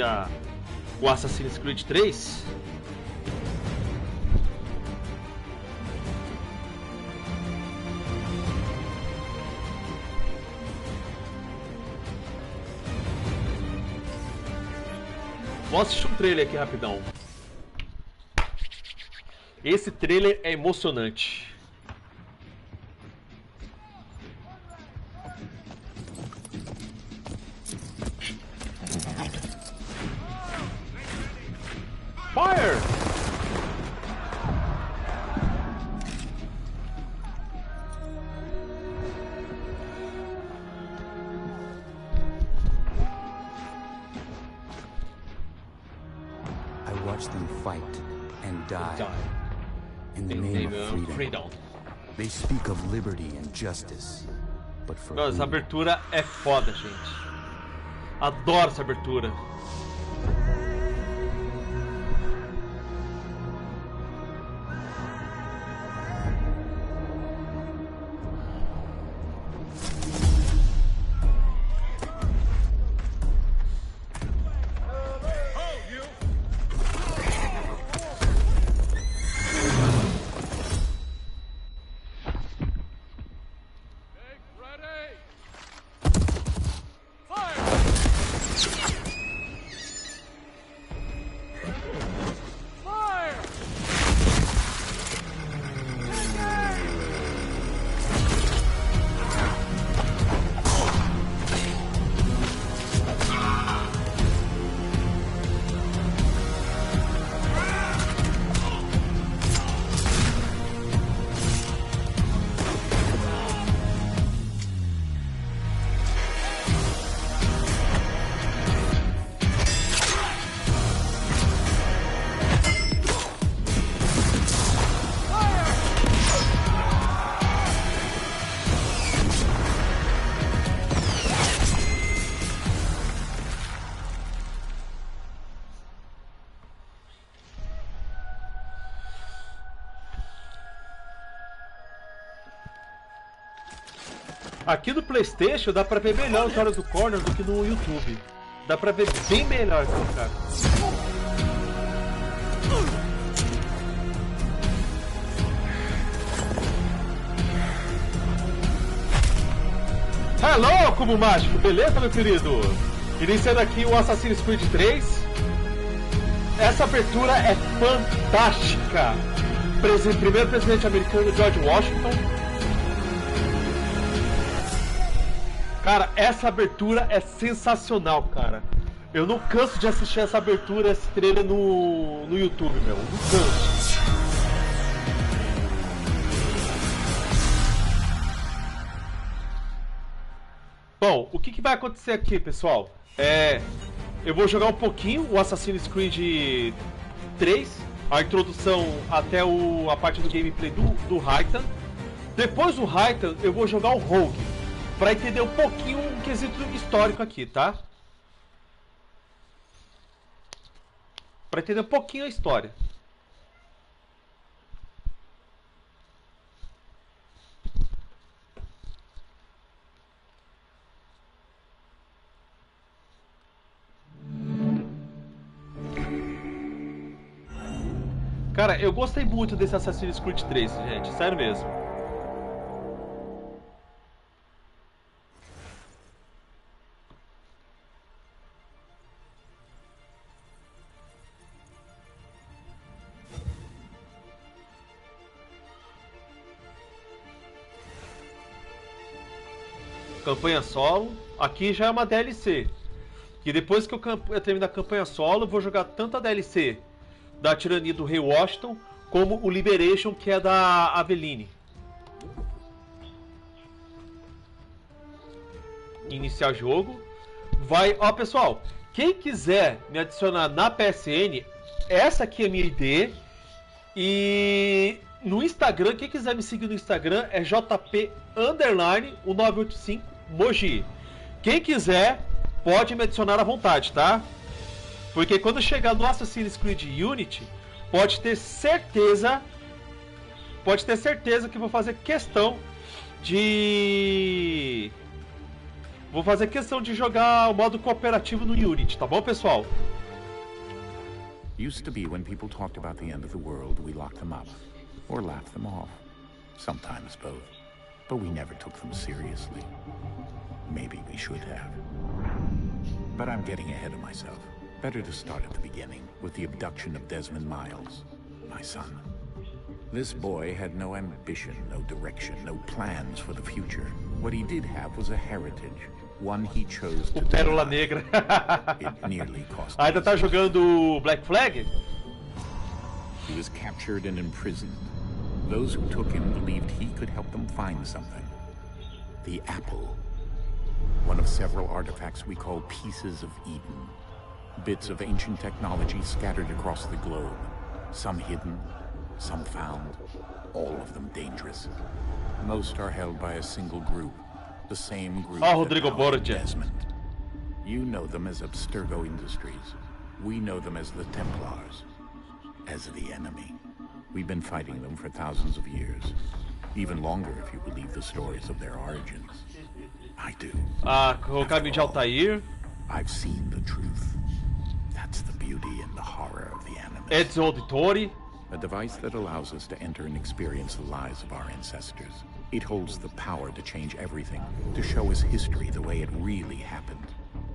aqui o Assassin's Creed 3. Vamos assistir um trailer aqui rapidão. Esse trailer é emocionante. Fire! I watch them fight and die in the name of freedom. They speak of liberty and justice, but for Essa abertura é foda, gente. Adoro essa abertura. Aqui no PlayStation dá pra ver melhor os olhos do Corner do que no YouTube. Dá pra ver bem melhor aqui, cara. Hello, Cubo Mágico! Beleza, meu querido? Iniciando aqui o Assassin's Creed 3. Essa abertura é fantástica. Primeiro presidente americano, George Washington. Cara, essa abertura é sensacional, cara. Eu não canso de assistir essa abertura, esse trailer no YouTube, meu. Não canso. Bom, o que vai acontecer aqui, pessoal? Eu vou jogar um pouquinho o Assassin's Creed 3, a introdução até a parte do gameplay do Raitan. Depois do Raitan, eu vou jogar o Rogue, para entender um pouquinho o quesito histórico aqui, tá? Para entender um pouquinho a história. Cara, eu gostei muito desse Assassin's Creed 3, gente, sério mesmo. Campanha solo, aqui já é uma DLC. E depois que eu terminar a campanha solo, eu vou jogar tanto a DLC da tirania do Rei Washington, como o Liberation, que é da Aveline. Iniciar jogo. Ó, pessoal, quem quiser me adicionar na PSN, essa aqui é a minha ID. E no Instagram, quem quiser me seguir no Instagram é JP_1985 Mogi. Quem quiser pode me adicionar à vontade, tá? Porque quando chegar no Assassin's Creed Unity, pode ter certeza que vou fazer questão de jogar o modo cooperativo no Unity, tá bom, pessoal? Used to be when people talked about the end of the world, we locked them up. Or laughed them off. Sometimes both. But we never took them seriously. Maybe we should have. But I'm getting ahead of myself. Better to start at the beginning, with the abduction of Desmond Miles, my son. This boy had no ambition, no direction, no plans for the future. What he did have was a heritage. One he chose to Pérola deny. Negra. It nearly cost Ainda him tá his life. jogando Black Flag? He was captured and imprisoned. Those who took him believed he could help them find something. The apple. One of several artifacts we call pieces of Eden. Bits of ancient technology scattered across the globe. Some hidden, some found, all of them dangerous. Most are held by a single group. The same group that Rodrigo powered Borgia. Desmond. You know them as Abstergo Industries. We know them as the Templars. As the enemy. We've been fighting them for thousands of years. Even longer if you believe the stories of their origins. I do. O caminho de Altair. I've seen the truth. That's the beauty and the horror of the animus. Ezio Auditore. A device that allows us to enter and experience the lives of our ancestors. It holds the power to change everything, to show us history the way it really happened.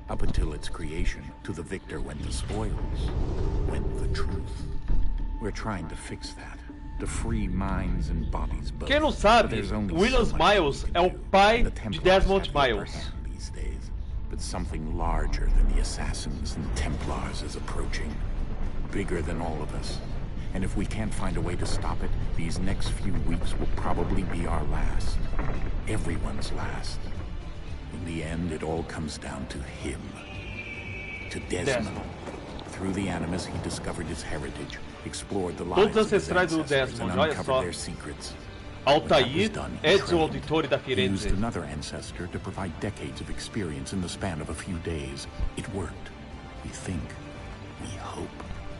Up until its creation, to the victor went the spoils, went the truth. We're trying to fix that, to free minds and bodies both. Quem não But sabe, there's only William so much Miles we é o can do. pai The de Templars Desmond have the upper Miles. hand these days, but something larger than the Assassins and Templars is approaching. Bigger than all of us. And if we can't find a way to stop it, these next few weeks will probably be our last. Everyone's last. In the end, it all comes down to him. To Desmond. Through the animus, he discovered his heritage, explored the lives Todos os of his ancestrais do ancestors, Desmond, and olha uncovered só. their secrets. When that was Altair, done, he Ezio trained. Auditore da He used Firenze. another ancestor to provide decades of experience in the span of a few days. It worked. We think. We hope.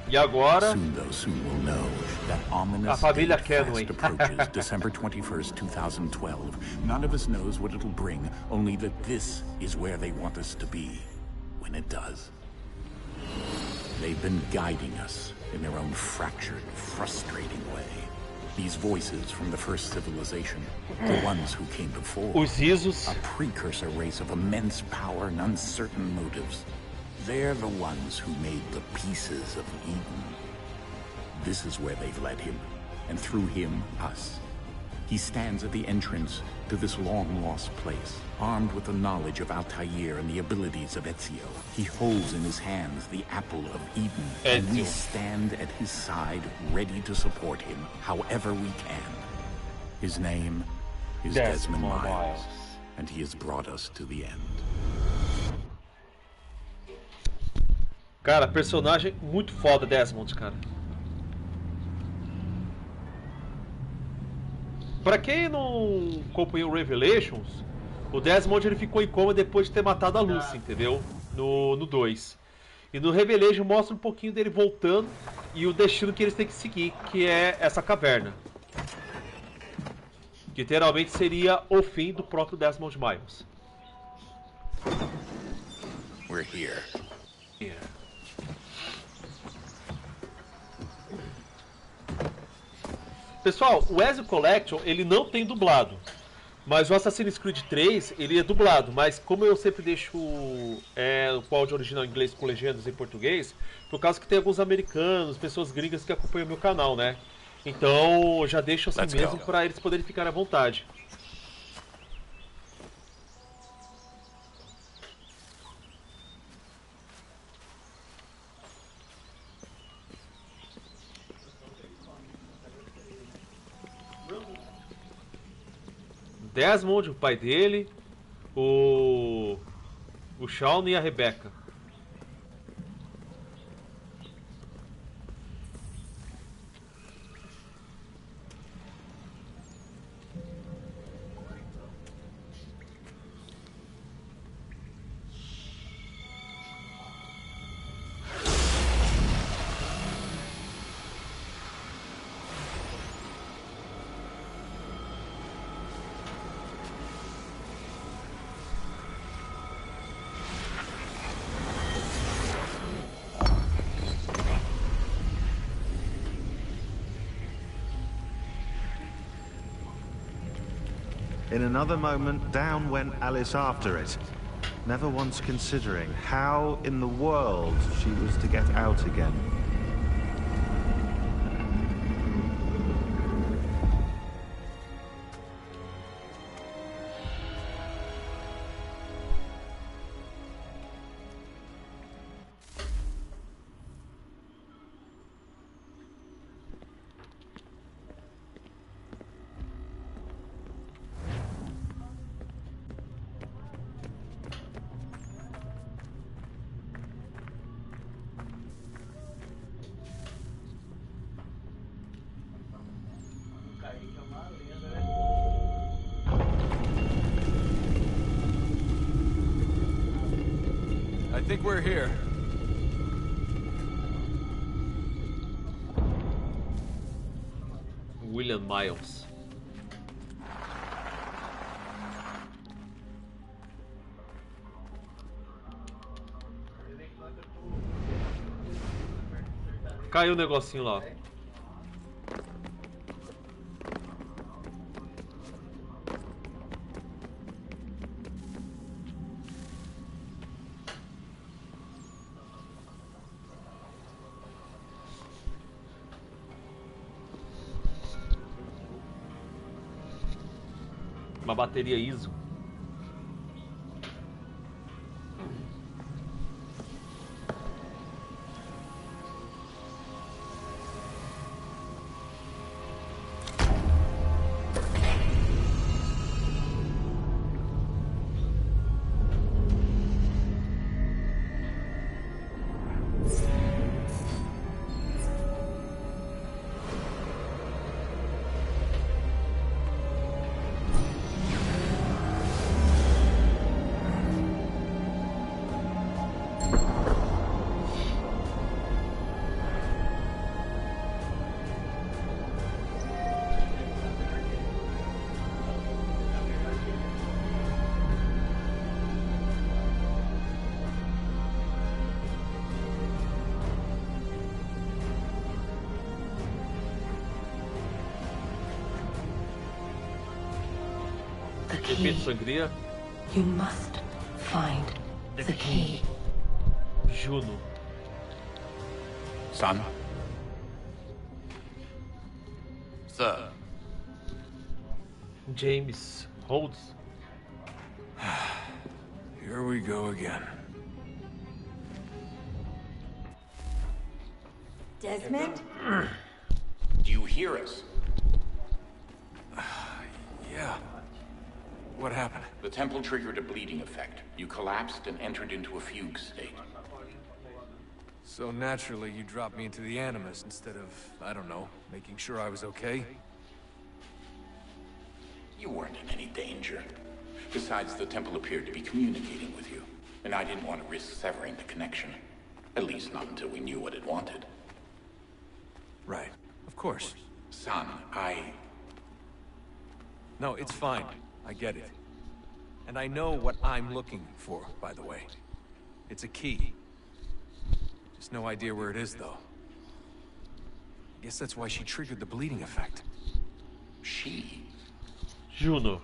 E agora, Soon we'll know that ominous A família date Kenway. fast approaches December 21st, 2012. None of us knows what it'll bring, only that this is where they want us to be when it does. They've been guiding us in their own fractured, frustrating way. These voices from the first civilization, the ones who came before, os risos. a precursor race of immense power and uncertain motives. They're the ones who made the pieces of Eden. This is where they've led him, and through him, us. He stands at the entrance to this long-lost place, armed with the knowledge of Altair and the abilities of Ezio. He holds in his hands the apple of Eden, and we Ezio. stand at his side, ready to support him, however we can. His name is Desmond Miles, and he has brought us to the end. Cara, personagem muito foda, Desmond, cara. Pra quem não acompanhou o Revelations, o Desmond ele ficou em coma depois de ter matado a Lucy, entendeu? No 2. E no Revelation mostra um pouquinho dele voltando e o destino que eles têm que seguir, que é essa caverna. Que literalmente seria o fim do próprio Desmond Miles. We're here. Pessoal, o Ezio Collection ele não tem dublado, mas o Assassin's Creed 3 ele é dublado, mas como eu sempre deixo o áudio original em inglês com legendas em português, por causa que tem alguns americanos, pessoas gringas que acompanham o meu canal, né? Então eu já deixo assim mesmo para eles poderem ficar à vontade. Desmond, o pai dele, o Shaun e a Rebecca. In another moment, down went Alice after it, never once considering how in the world she was to get out again. I think we're here. William Miles. Caiu o negocinho lá. Uma bateria ISO. Efeito sangria. You must find the key. Juno. Son? Sir. James Rhodes. Here we go again. Desmond? Do you hear us? Yeah. What happened? The temple triggered a bleeding effect. You collapsed and entered into a fugue state. So naturally, you dropped me into the Animus instead of, I don't know, making sure I was okay? You weren't in any danger. Besides, the temple appeared to be communicating with you, and I didn't want to risk severing the connection. At least not until we knew what it wanted. Right. Of course. Son, No, it's fine. I get it. And I know what I'm looking for, by the way. It's a key. Just no idea where it is, though. Guess that's why she triggered the bleeding effect. She? Juno.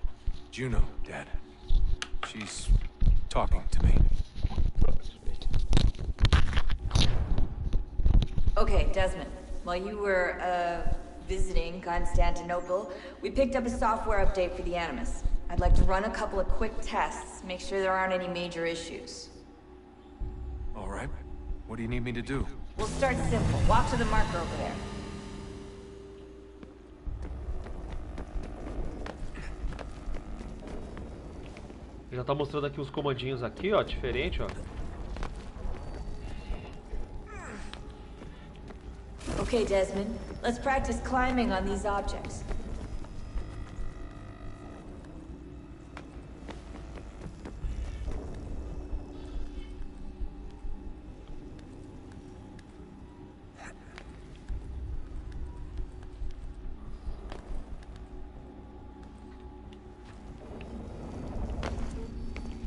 Juno, Dad. She's talking to me. Okay, Desmond. While you were, visiting Constantinople, we picked up a software update for the Animus. I'd like to run a couple of quick tests, make sure there aren't any major issues. All right. What do you need me to do? We'll start simple. Walk to the marker over there. Já tá mostrando aqui os comandinhos aqui, ó, diferente, ó. Okay, Desmond. Let's practice climbing on these objects.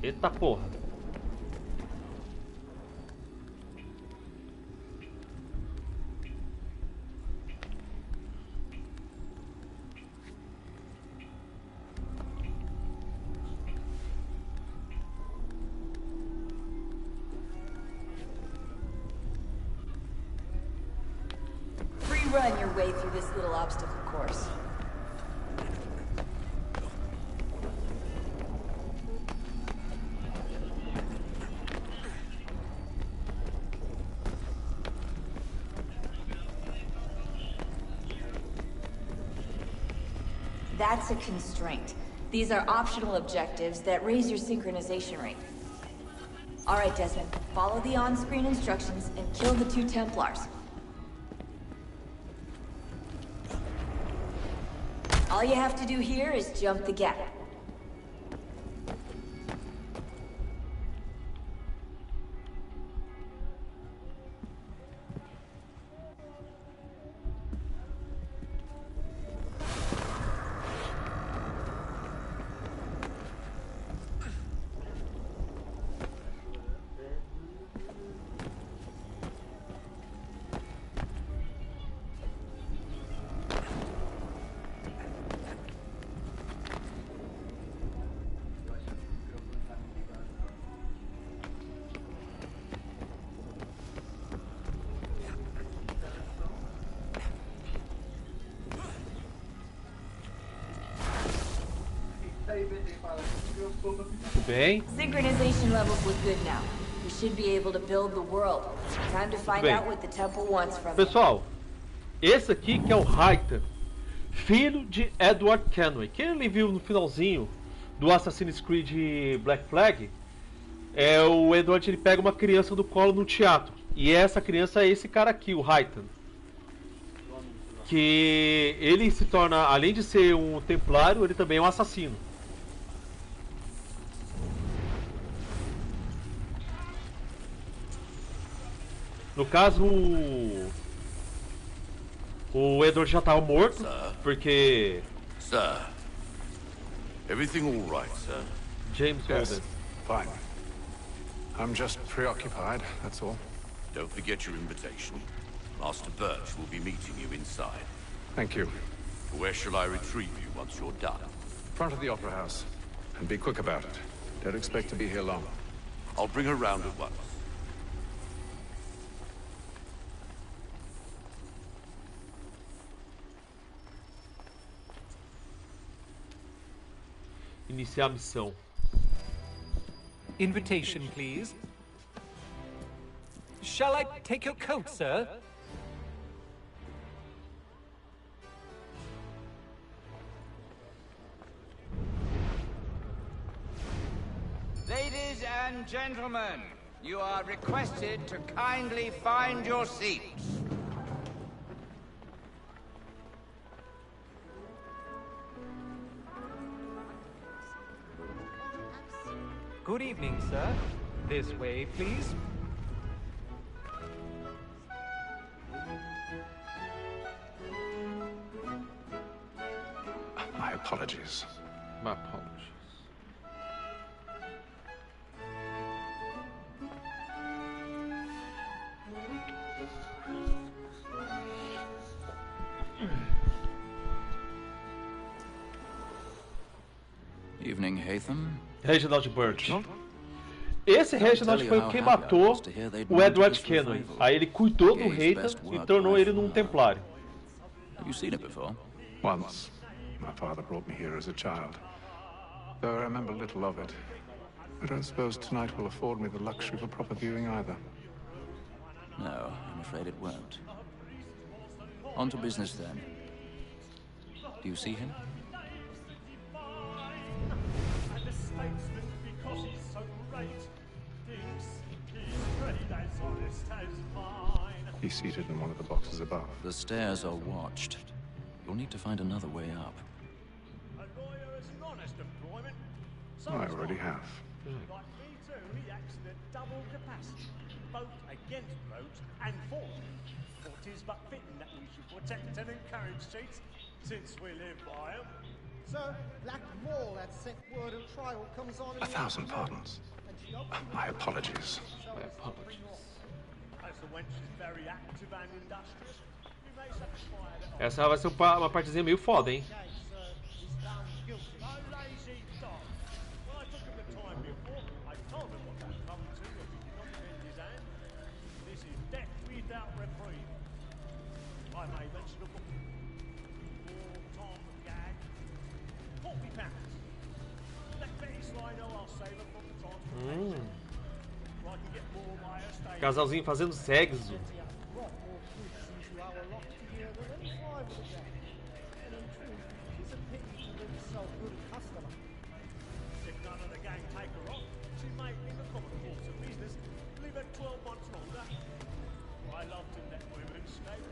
Eita porra. run your way through this little obstacle course. That's a constraint. These are optional objectives that raise your synchronization rate. Alright, Desmond. Follow the on-screen instructions and kill the 2 Templars. All you have to do here is jump the gap. Muito bem. Synchronization levels look good now. We should be able to build the world. Time to find bem. out what the temple wants from you. Pessoal, esse aqui que é o Raita, filho de Edward Kenway, que ele viu no finalzinho do Assassin's Creed Black Flag. O Edward, ele pega uma criança do colo no teatro. E essa criança é esse cara aqui, o Raita. Que ele se torna, além de ser um templário, ele também é um assassino. No caso, o Edward já estava morto, Sir? porque Sir, everything all right, sir? James Yes, Holden. fine. I'm just preoccupied, that's all. Don't forget your invitation. Master Birch will be meeting you inside. Thank you. Where shall I retrieve you once you're done? Front of the Opera House. And be quick about it. Don't expect to be here long. I'll bring her round at once. Iniciar a missão. Invitation, please. Shall I take your coat, sir? Ladies and gentlemen, you are requested to kindly find your seats. Good evening, sir. This way, please. My apologies. My apologies. Evening, Hatham. Reginald Birch. Esse Reginald foi quem matou o Edward Kenway. Aí ele cuidou do Reita e tornou ele num templário. Have you seen it before? Once. My father brought me here as a child. Though I remember little of it. I don't suppose tonight will afford me the luxury of a proper viewing either. No, I'm afraid it won't. On to business then. Do you see him? He's seated in one of the boxes above. The stairs are watched. You'll need to find another way up. I already have. Like me too, he acts at double capacity, both against roads and for them. For 'tis but fitting that we should protect and encourage cheats, since we live by 'em. Sir, Black Wall that sent word of trial comes on in 1,000 pardons. My apologies. My apologies. As the wench is very active and industrious, we may satisfy that. Essa vai ser uma partezinha meio foda, hein? No lazy dog. When I took him the time before, I told him what would come to if he did not bend his hand. This is death without reprieve. I may mention a book. Tom Gag. £40. Let Betty slide, I'll save her from the transportation. I can get more by her staying. Casalzinho fazendo sexo. If none of the gang take her off, she may, in the common course of business, live at 12 months longer. I love to let women escape.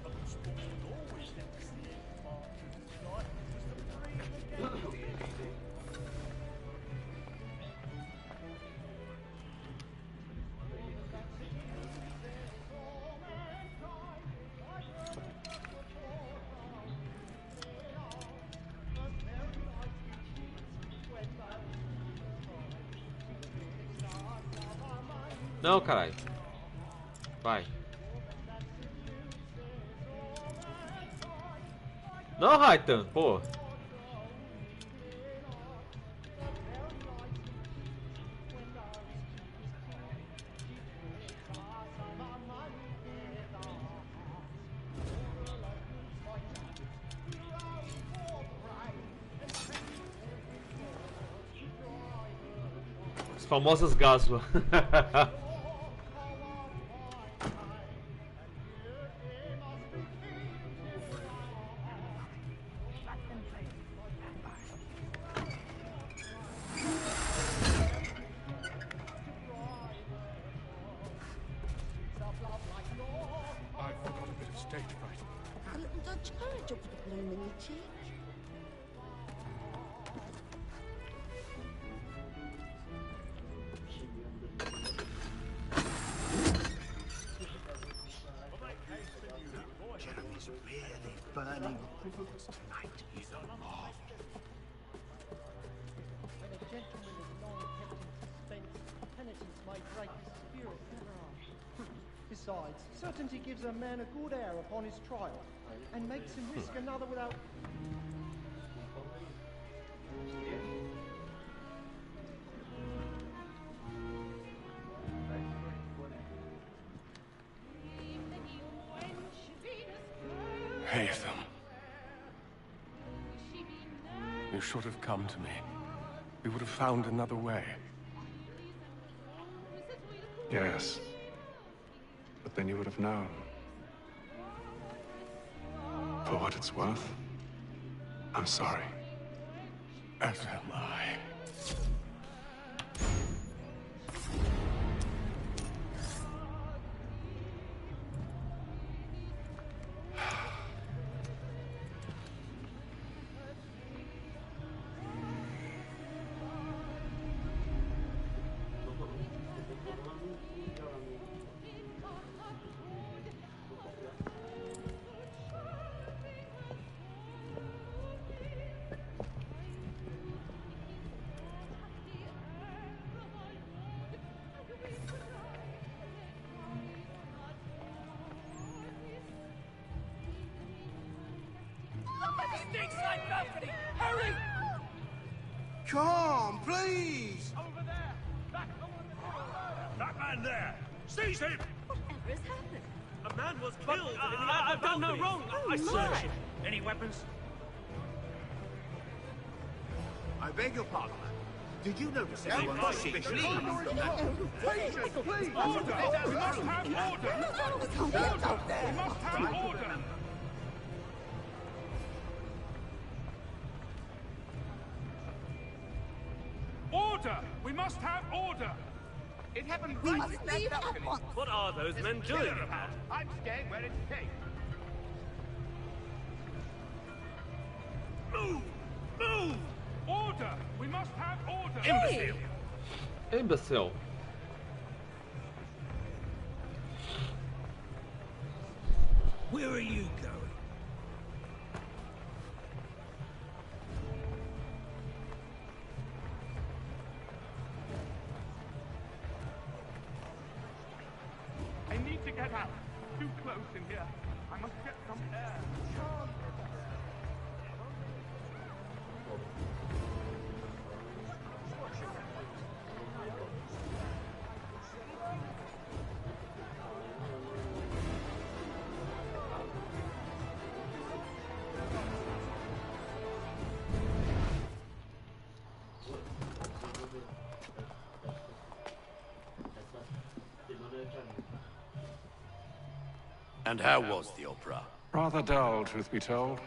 A good sportsman always lets the end part of his life just to breathe again. Não, caralho. Vai. Não, Raitan, pô. As famosas gásua. Besides, certainty gives a man a good air upon his trial, and makes him risk another without... Haytham. You should have come to me. We would have found another way. Yes. But then you would have known. For what it's worth, I'm sorry. As am I. Hurry! Come, please! Over there! That man there! Seize him! Whatever has happened? A man was killed! I've done no wrong! Oh, I my. searched him. Any weapons? I beg your pardon. Did you notice Help anyone us, pushing? please. Patience, please! Order! We must have order! Order! We must have order! Order! We must have order! It happened We right must in that leave at balcony. once. What are those men doing? About. I'm staying where it's safe. Move! Move! Order! We must have order! Imbecile! Imbecile. Where are you going? I need to get out. Too close in here. I must get some air. And how was the opera? Rather dull, truth be told.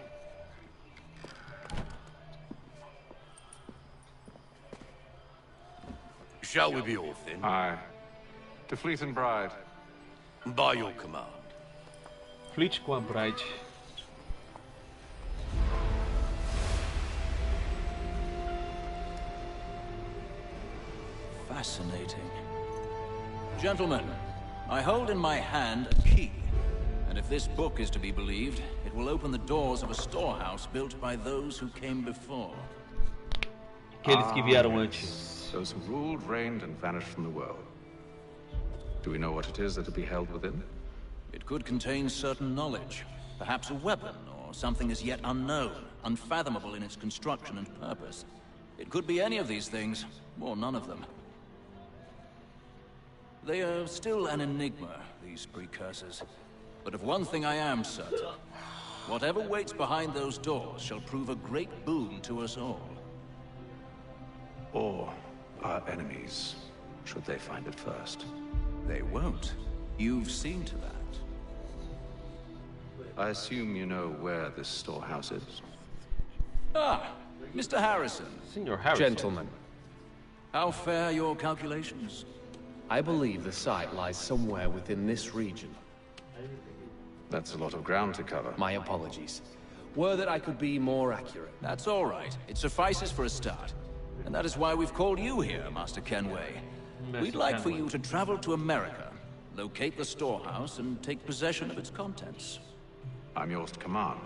Shall we be off then? Aye. To Fleet and Bride. By your command. Fleet com a Bride. Fascinating. Gentlemen, I hold in my hand a key. And if this book is to be believed, it will open the doors of a storehouse built by those who came before. Aqueles que vieram antes. Those who ruled, reigned, and vanished from the world. Do we know what it is that will be held within? It could contain certain knowledge. Perhaps a weapon, or something as yet unknown, unfathomable in its construction and purpose. It could be any of these things, or none of them. They are still an enigma, these precursors. But of one thing I am certain. Whatever waits behind those doors shall prove a great boon to us all. Or our enemies, should they find it first. They won't. You've seen to that. I assume you know where this storehouse is? Ah, Mr. Harrison. Senior Harrison. Gentlemen. How fare your calculations? I believe the site lies somewhere within this region. That's a lot of ground to cover. My apologies. Were that I could be more accurate. That's all right. It suffices for a start. And that is why we've called you here, Master Kenway. We'd like for you to travel to America, locate the storehouse, and take possession of its contents. I'm yours to command,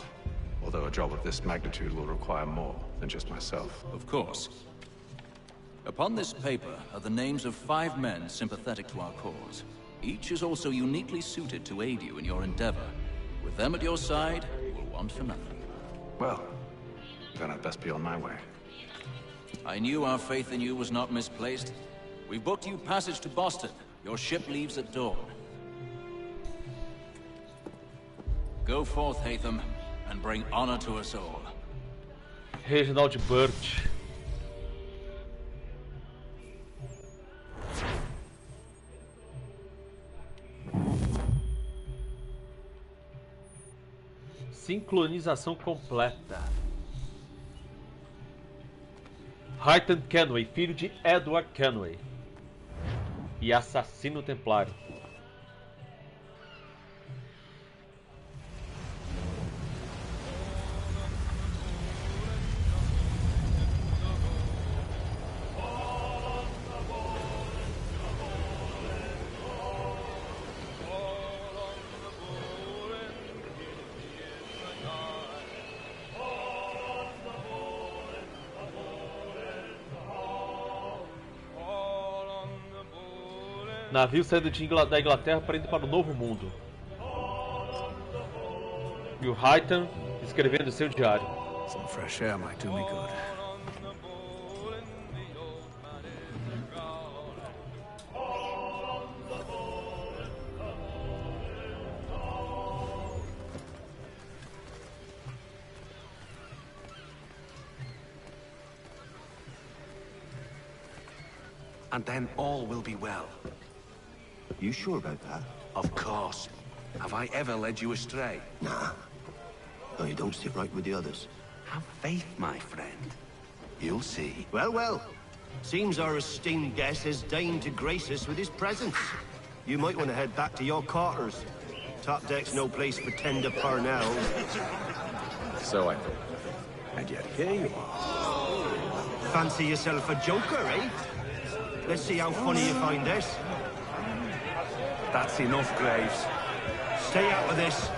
although a job of this magnitude will require more than just myself. Of course. Upon this paper are the names of 5 men sympathetic to our cause. Each is also uniquely suited to aid you in your endeavor. With them at your side, you will want for nothing. Well, then I'd best be on my way. I knew our faith in you was not misplaced. We've booked you passage to Boston. Your ship leaves at dawn. Go forth, Hatham, and bring honor to us all. Reginald Burt. Sincronização completa. Haytham Kenway, filho de Edward Kenway e assassino templário. Navio saindo da Inglaterra para indo para o Novo Mundo. E o Haytham escrevendo seu diário. Some fresh air might do me good. And then all will be well. You sure about that? Of course. Have I ever led you astray? Nah. No, you don't sit right with the others. Have faith, my friend. You'll see. Well, well. Seems our esteemed guest has deigned to grace us with his presence. You might want to head back to your quarters. Top deck's no place for tender parnell. So I thought. And yet here you are. Fancy yourself a joker, eh? Let's see how funny you find this. That's enough, Graves. Stay out of this.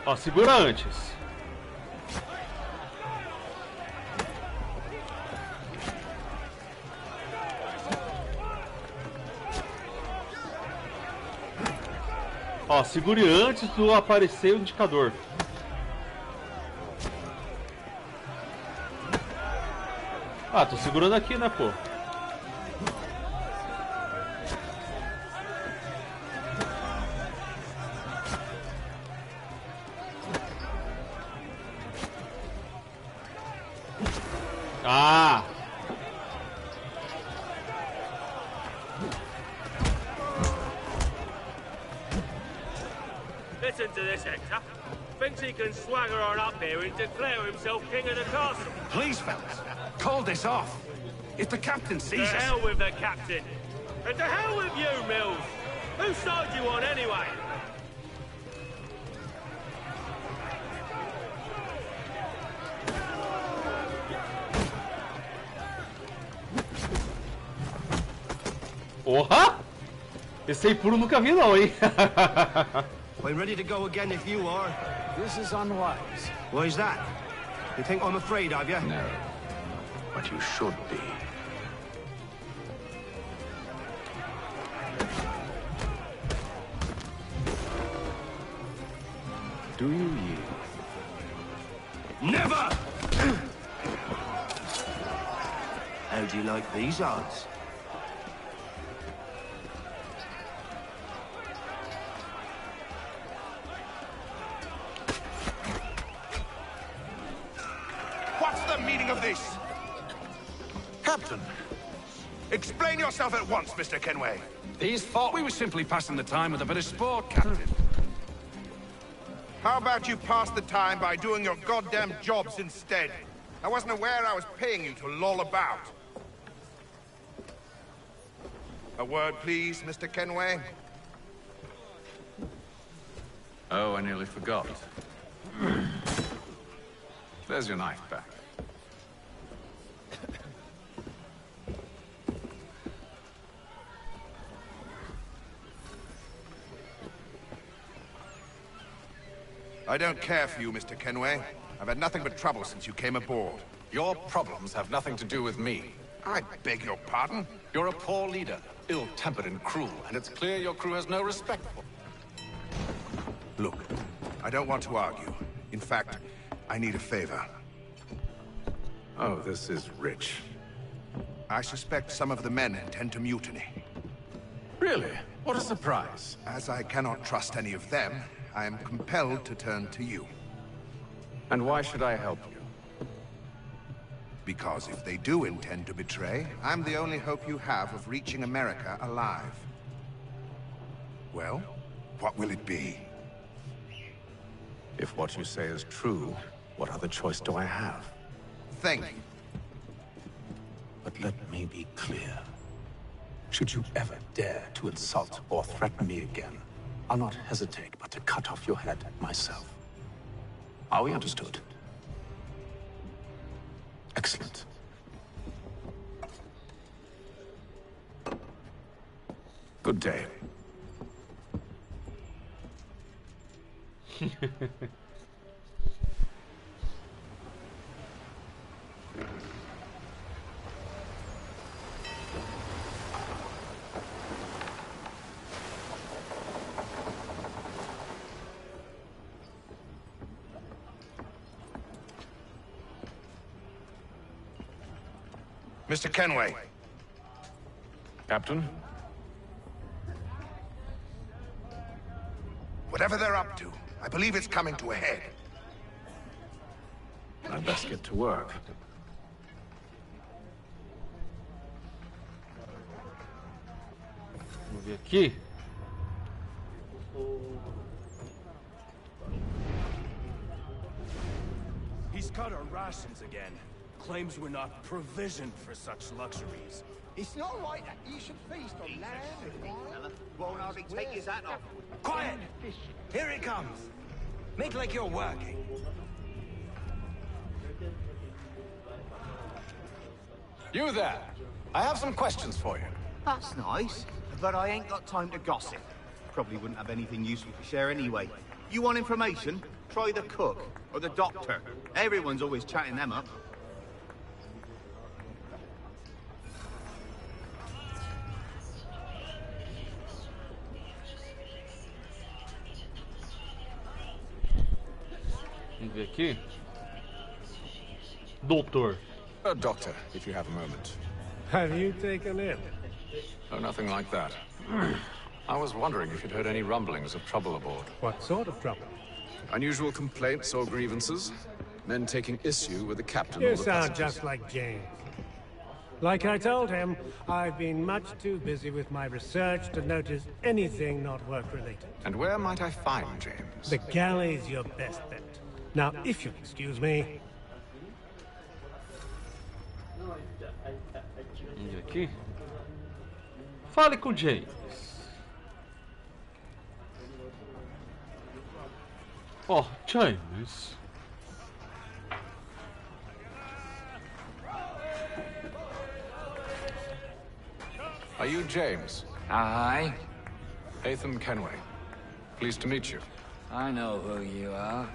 Ó, segura antes. Ó, segure antes do aparecer o indicador. Ah, tô segurando aqui, né, pô? Ah! Listen to this, Hector. Thinks he can swagger on up here and declare himself king of the castle. Please, fellas, call this off. If the captain sees us... To hell with the captain. And to hell with you, Mills. Whose side you on, anyway? Porra! Esse aí puro nunca vi não, hein? I'm ready to go again if you are. This is unwise. Why is that? You think I'm afraid of you? No, but you should be. Do you yield? Never! How do you like these odds? What's the meaning of this? Captain, explain yourself at once, Mr. Kenway. These thought we were simply passing the time with a bit of sport, Captain. How about you pass the time by doing your goddamn jobs instead? I wasn't aware I was paying you to loll about. A word, please, Mr. Kenway. Oh, I nearly forgot. There's your knife back. I don't care for you, Mr. Kenway. I've had nothing but trouble since you came aboard. Your problems have nothing to do with me. I beg your pardon? You're a poor leader, ill-tempered and cruel, and it's clear your crew has no respect for... Look, I don't want to argue. In fact, I need a favor. Oh, this is rich. I suspect some of the men intend to mutiny. Really? What a surprise. As I cannot trust any of them, I am compelled to turn to you. And why should I help you? Because if they do intend to betray, I'm the only hope you have of reaching America alive. Well, what will it be? If what you say is true, what other choice do I have? Thank you. But let me be clear. Should you ever dare to insult or threaten me again, I'll not hesitate but to cut off your head myself. Are we understood? Excellent. Good day. Mr. Kenway. Captain? Whatever they're up to, I believe it's coming to a head. I'd best get to work. Vamos ver aqui. He's cut our rations again. Claims we're not provisioned for such luxuries. It's not right that you should feast on lamb. Won't hardly take his hat off. Quiet! Here it comes. Make like you're working. You there! I have some questions for you. That's nice, but I ain't got time to gossip. Probably wouldn't have anything useful to share anyway. You want information? Try the cook or the doctor. Everyone's always chatting them up. Vamos ver aqui. Doutor. Doctor, if you have a moment. Have you taken ill? Oh, nothing like that. I was wondering if you'd heard any rumblings of trouble aboard. What sort of trouble? Unusual complaints or grievances? Men taking issue with the captain You or the sound passengers. just like James. Like I told him, I've been much too busy with my research to notice anything not work-related. And where might I find James? The galley's your best bet. Now, if you'll excuse me... E aqui. Fale com James. Oh, James. Are you James? Aye. Atham Kenway. Pleased to meet you. I know who you are.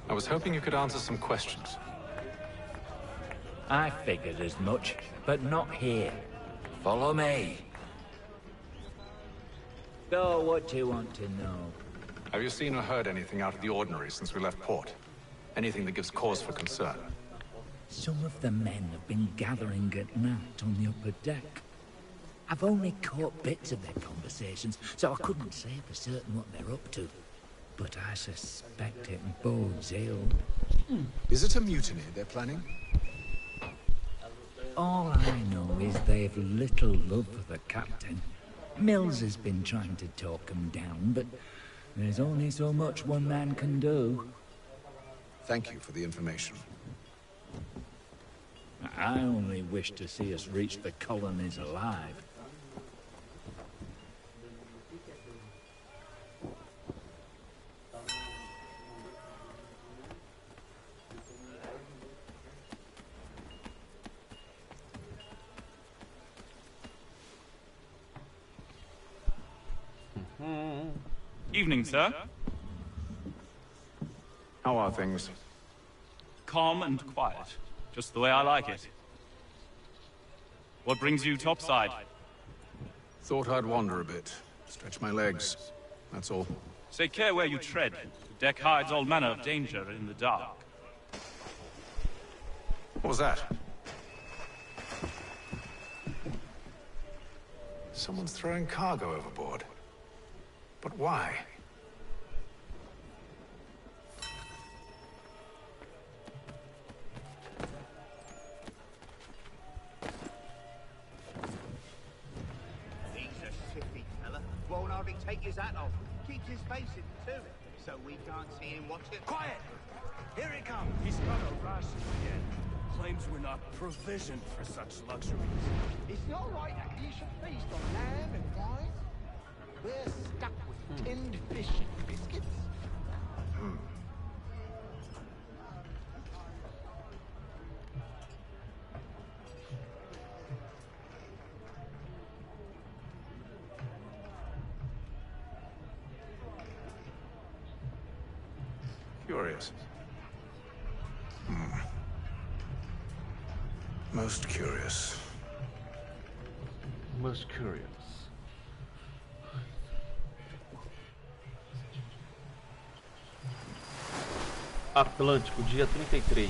I was hoping you could answer some questions. I figured as much, but not here. Follow me. So, what do you want to know? Have you seen or heard anything out of the ordinary since we left port? Anything that gives cause for concern? Some of the men have been gathering at night on the upper deck. I've only caught bits of their conversations, so I couldn't say for certain what they're up to. But I suspect it bodes ill. Is it a mutiny they're planning? All I know is they've little love for the captain. Mills has been trying to talk him down, but there's only so much one man can do. Thank you for the information. I only wish to see us reach the colonies alive. Evening, sir. How are things? Calm and quiet. Just the way I like it. What brings you topside? Thought I'd wander a bit. Stretch my legs. That's all. Take care where you tread. The deck hides all manner of danger in the dark. What was that? Someone's throwing cargo overboard. But why? He's a shifty fella. Won't hardly take his hat off. Keeps his face in too, so we can't see him watch it. Quiet! Here he comes! He's got a ration again. Claims we're not provisioned for such luxuries. It's not right that you should feast on lamb and wine. We're stuck with tinned fish and biscuits. Curious. Most curious. Most curious. Atlântico, dia 33.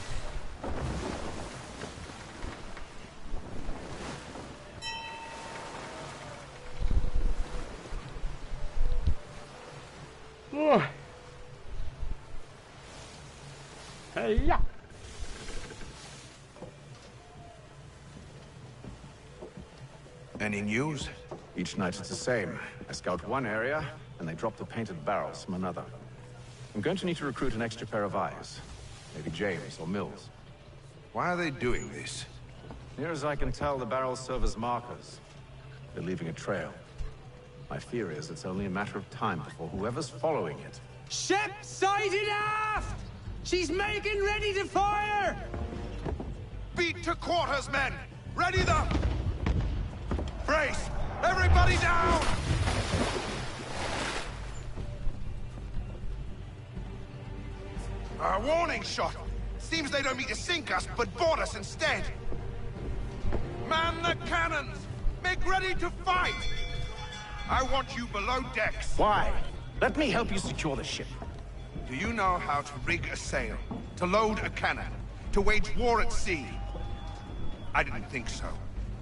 Heia! Any news? Each night it's the same. I scout one area, and they drop the painted barrels from another. I'm going to need to recruit an extra pair of eyes. Maybe James or Mills. Why are they doing this? Near as I can tell, the barrels serve as markers. They're leaving a trail. My fear is it's only a matter of time before whoever's following it... Ship sighted aft! She's making ready to fire! Beat to quarters, men! Ready the... Brace! Everybody down! A warning shot! Seems they don't mean to sink us, but board us instead! Man the cannons! Make ready to fight! I want you below decks. Why? Let me help you secure the ship. Do you know how to rig a sail? To load a cannon? To wage war at sea? I didn't think so.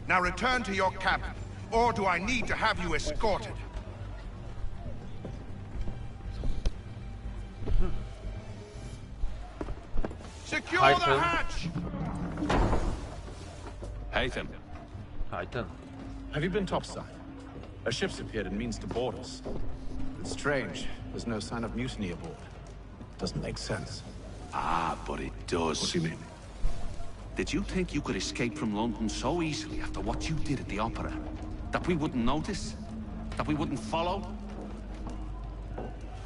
Now return to your cabin, or do I need to have you escorted? Secure the hatch! Haytham. Haytham. Have you been topside? A ship's appeared and means to board us. It's strange. There's no sign of mutiny aboard. Doesn't make sense. Ah, but it does. What do you mean? Did you think you could escape from London so easily after what you did at the opera? That we wouldn't notice? That we wouldn't follow?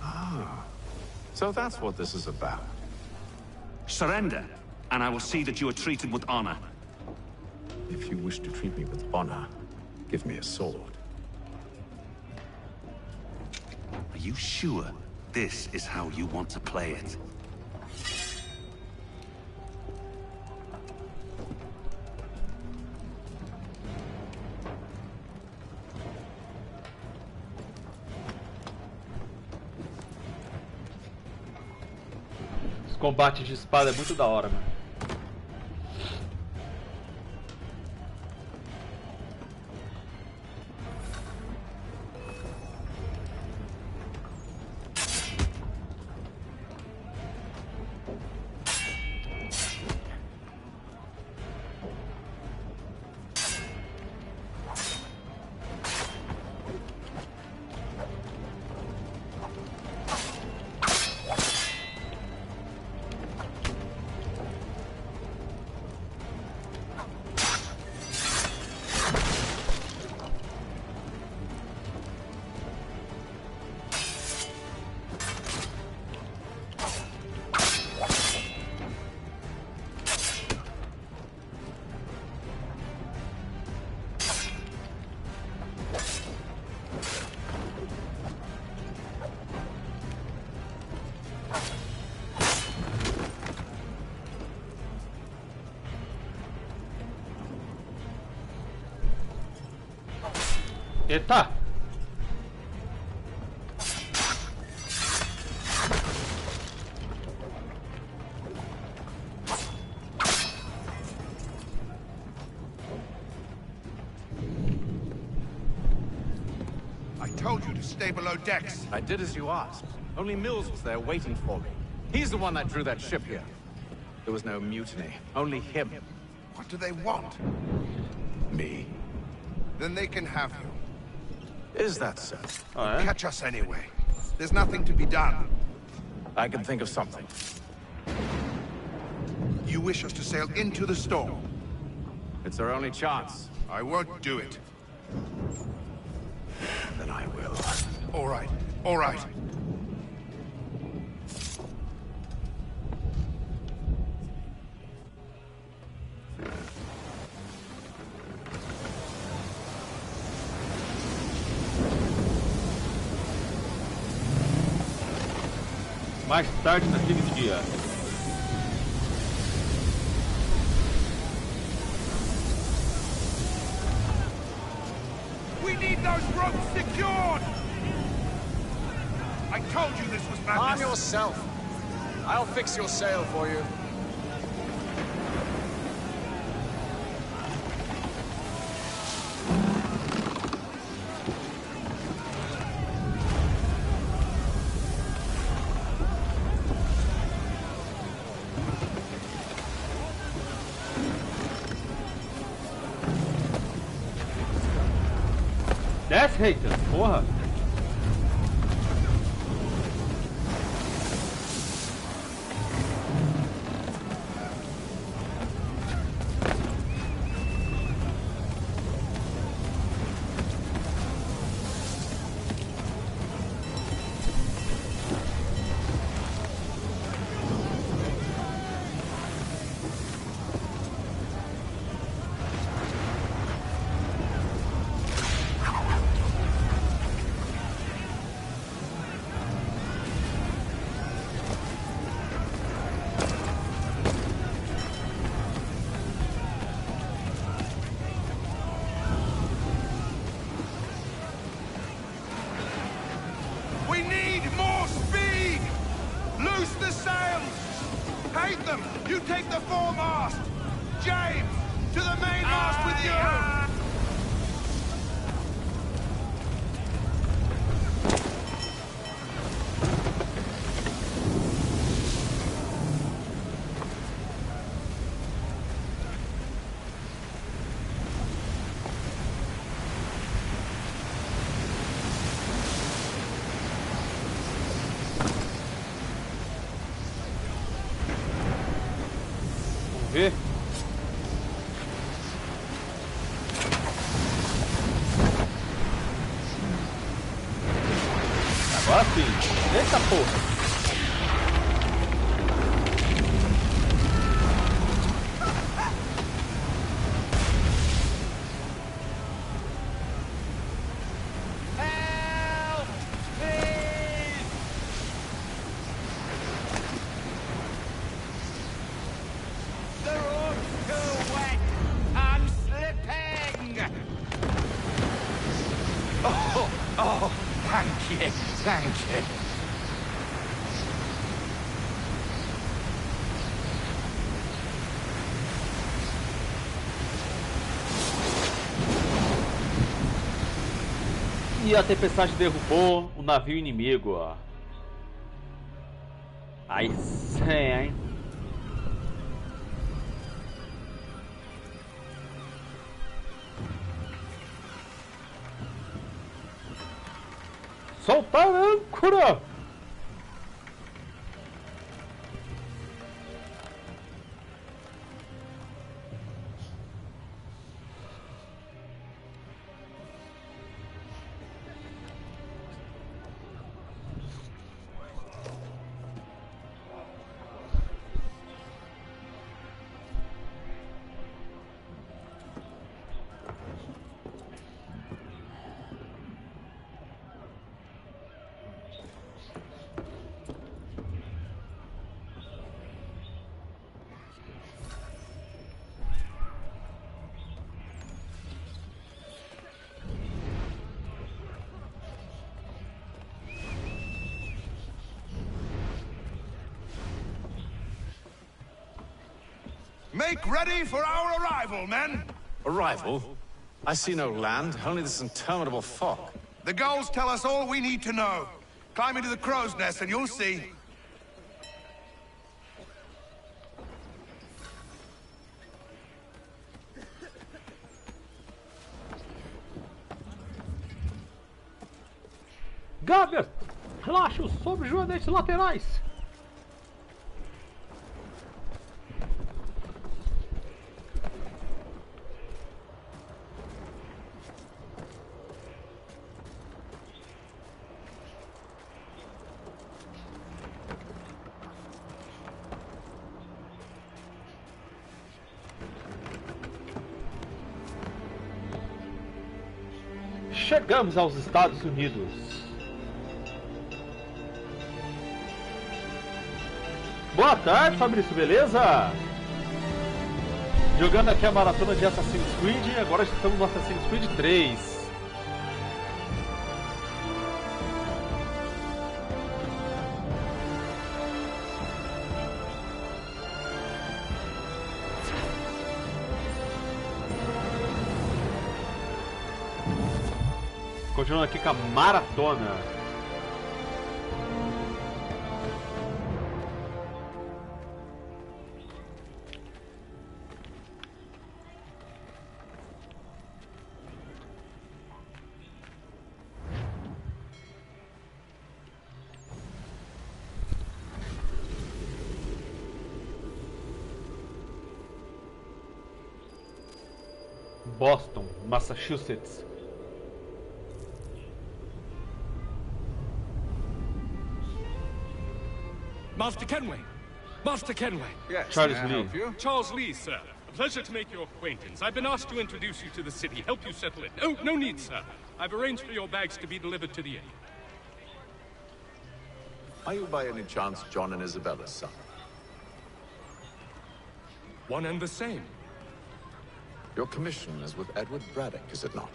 Ah. So that's what this is about. Surrender, and I will see that you are treated with honor. If you wish to treat me with honor, give me a sword. Are you sure this is how you want to play it? Os combates de espada é muito da hora, mano. Eita! I told you to stay below decks. I did as you asked. Only Mills was there waiting for me. He's the one that drew that ship here. There was no mutiny, only him. What do they want? Me. Then they can have you. Is that so? Catch us anyway. There's nothing to be done. I can think of something. You wish us to sail into the storm? It's our only chance. I won't do it. Then I will. All right. All right. Mais tarde naquele dia. We need those ropes secured! I told you this was madness. Arm yourself. I'll fix your sail for you. Desce, Hater, porra! We need more speed! Loose the sails! Hate them! You take the foremast! James, to the mainmast with you! ver. Agora sim. Eita porra. Thank you. E a tempestade derrubou o navio inimigo, ó. Aí sim, hein? Soltar a âncora! Make ready for our arrival, men! Arrival? I see no land, only this interminable fog. The gulls tell us all we need to know. Climb into the crow's nest and you'll see. Gaber, relaxa sobre os joanetes laterais. Chegamos aos Estados Unidos. Boa tarde, Fabrício, beleza? Jogando aqui a maratona de Assassin's Creed, agora estamos no Assassin's Creed 3. Continuando aqui com a maratona. Boston, Massachusetts. Master Kenway! Master Kenway! Yes, Charles may I Lee. help you? Charles Lee, sir. A pleasure to make your acquaintance. I've been asked to introduce you to the city, help you settle it. Oh, no need, sir. I've arranged for your bags to be delivered to the inn. Are you by any chance John and Isabella's son? One and the same. Your commission is with Edward Braddock, is it not?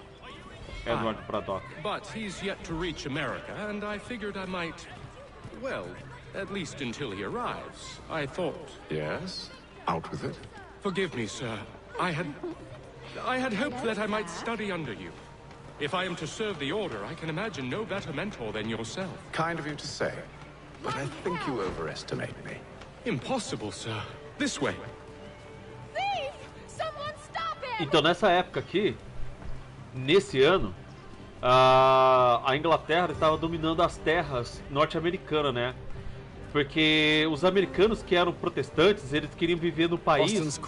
Edward Braddock. But he's yet to reach America, and I figured I might... Well, at least until he arrives. I thought... Yes? Out with it. Forgive me, sir. I had hoped that I might study under you. If I am to serve the Order, I can imagine no better mentor than yourself. Kind of you to say, but I think you overestimate me. Impossible, sir. This way. Thief! Someone stop him! Então nessa época aqui, nesse ano, a Inglaterra estava dominando as terras norte-americanas, né? Porque os americanos que eram protestantes, eles queriam viver no país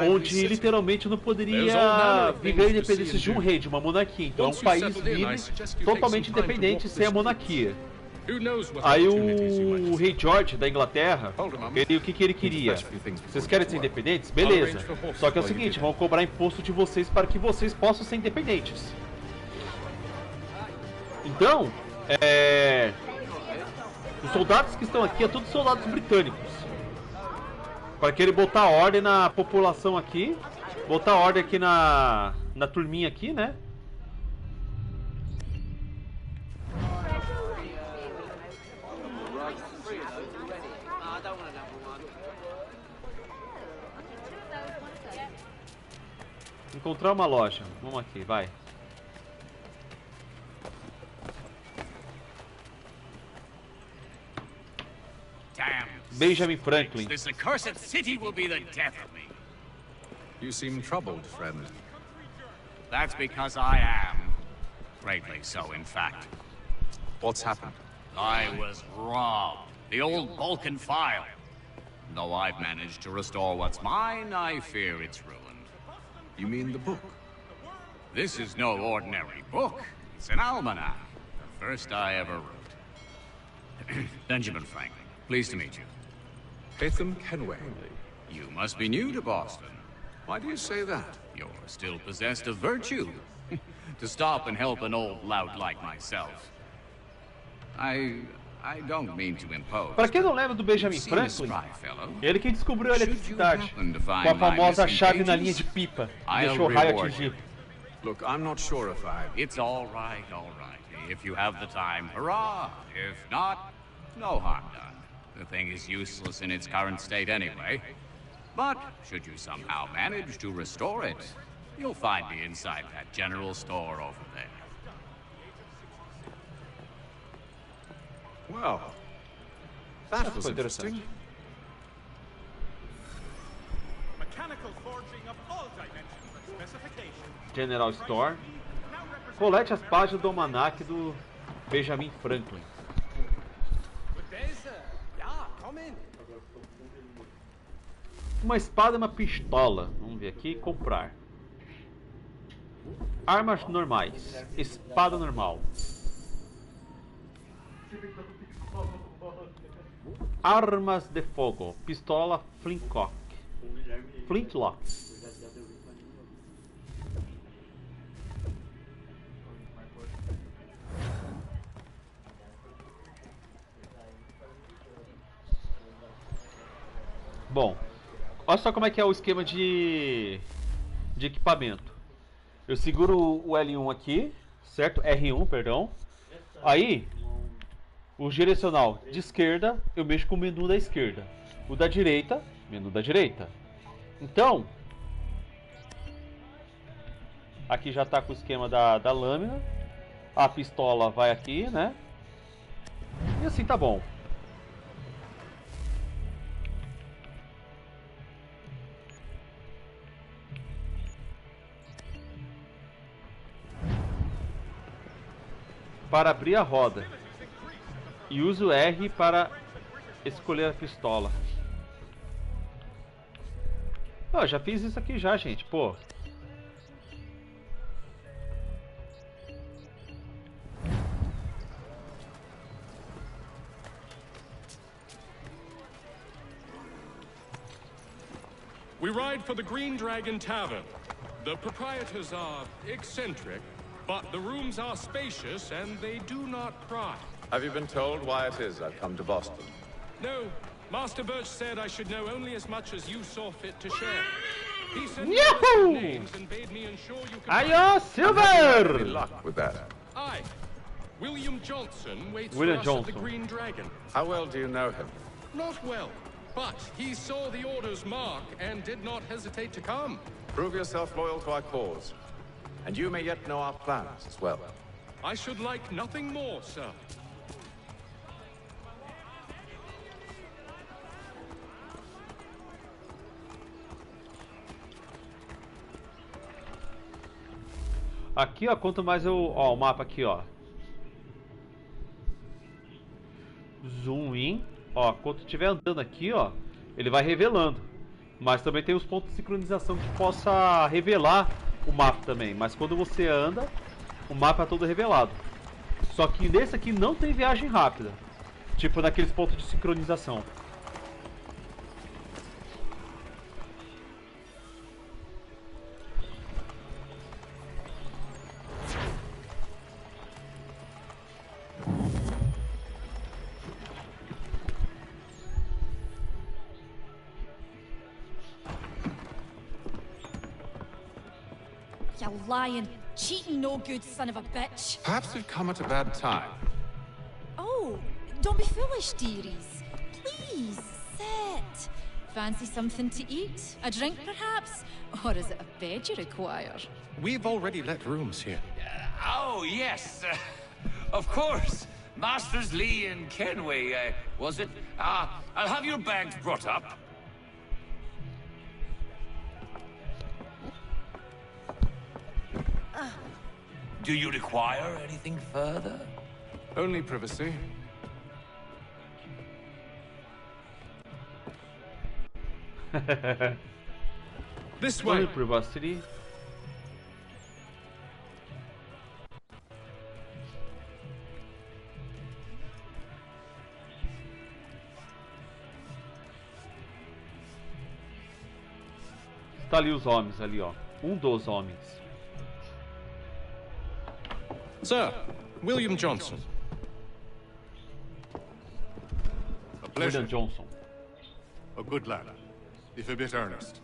onde literalmente não poderia viver a independência de um rei, de uma monarquia. Então é um país livre, totalmente independente, sem a monarquia. Aí o rei George da Inglaterra, o que ele queria? Vocês querem ser independentes? Beleza. Só que é o seguinte, vão cobrar imposto de vocês para que vocês possam ser independentes. Então, os soldados que estão aqui, todos soldados britânicos. Para que ele botar ordem na população aqui, botar ordem aqui na turminha aqui, né? Encontrar uma loja. Vamos aqui, vai. Benjamin Franklin. This accursed city will be the death of me. You seem troubled, friend. That's because I am. Greatly so, in fact. What's happened? I was robbed. The old Balkan file. Though I've managed to restore what's mine, I fear it's ruined. You mean the book? This is no ordinary book. It's an almanac. The first I ever wrote. Benjamin Franklin, pleased to meet you. Haytham Kenway. You must be new to Boston. Why do you say that? You're still possessed of virtue. To stop and help an old lout like myself. I don't mean to impose. Para quem não lembra do Benjamin Franklin, ele que descobriu a eletricidade com a famosa chave na linha de pipa que deixou o raio atingir. Look, I'm not sure if I... It's all right, all right. If you have the time, hurrah. If not, no harm done. The thing is useless in its current state anyway. But should you somehow manage to restore it, you'll find me inside that general store over there. Well, that was interesting. Mechanical forging of all dimensions and specifications. General Store. Colete as páginas do almanac do Benjamin Franklin. Uma espada e uma pistola. Vamos ver aqui. Comprar. Armas normais. Espada normal. Armas de fogo. Pistola Flintlock. Flintlock. Bom, olha só como é que é o esquema de equipamento. Eu seguro o L1 aqui, certo? R1, perdão. Aí, o direcional de esquerda, eu mexo com o menu da esquerda. O da direita, menu da direita. Então, aqui já está com o esquema da lâmina. A pistola vai aqui, né? E assim tá bom. Para abrir a roda. E uso R para escolher a pistola. Oh, já fiz isso aqui já, gente. Pô. We ride for the Green Dragon Tavern. The proprietors are eccentric, but the rooms are spacious and they do not pry. Have you been told why it is I've come to Boston? No. Master Birch said I should know only as much as you saw fit to share. He sent me Yahoo! names and bade me ensure you could... Ayo, Silver! Any luck with that? Aye. William Johnson waits William for us Johnson. at the Green Dragon. How well do you know him? Not well, but he saw the order's mark and did not hesitate to come. Prove yourself loyal to our cause. And you may yet know our plans as well. I should like nothing more, sir. Aqui, ó, quanto mais eu... Ó, o mapa aqui, ó. Zoom in. Ó, Ó, quando estiver andando aqui, ó, ele vai revelando. Mas também tem os pontos de sincronização que possa revelar o mapa também. Mas quando você anda, o mapa é todo revelado. Só que nesse aqui não tem viagem rápida. Tipo naqueles pontos de sincronização. You lying, cheating, no good son of a bitch. Perhaps we've come at a bad time. Oh, don't be foolish, dearies. Please, sit. Fancy something to eat? A drink, perhaps? Or is it a bed you require? We've already let rooms here. Oh, yes. Of course. Masters Lee and Kenway, was it? I'll have your bags brought up. Do you require anything further? Only privacy. This way. Only privacy. Tá ali os homens ali, ó. Um dos homens. Sir, William Johnson. A pleasure. William Johnson. A good lad, if a bit earnest.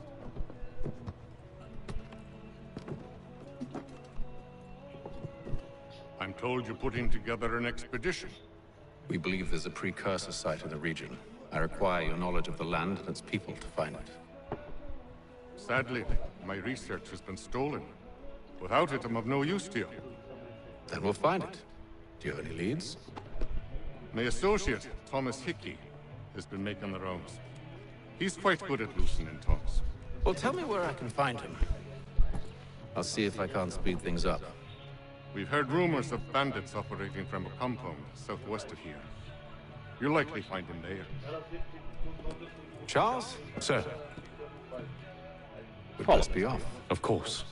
I'm told you're putting together an expedition. We believe there's a precursor site in the region. I require your knowledge of the land and its people to find it. Sadly, my research has been stolen. Without it, I'm of no use to you. Then we'll find it. Do you have any leads? My associate, Thomas Hickey, has been making the rounds. He's quite good at loosening tongues. Well, tell me where I can find him. I'll see if I can't speed things up. We've heard rumors of bandits operating from a compound southwest of here. You'll likely find him there. Charles? Sir. We'd best be off. Of course.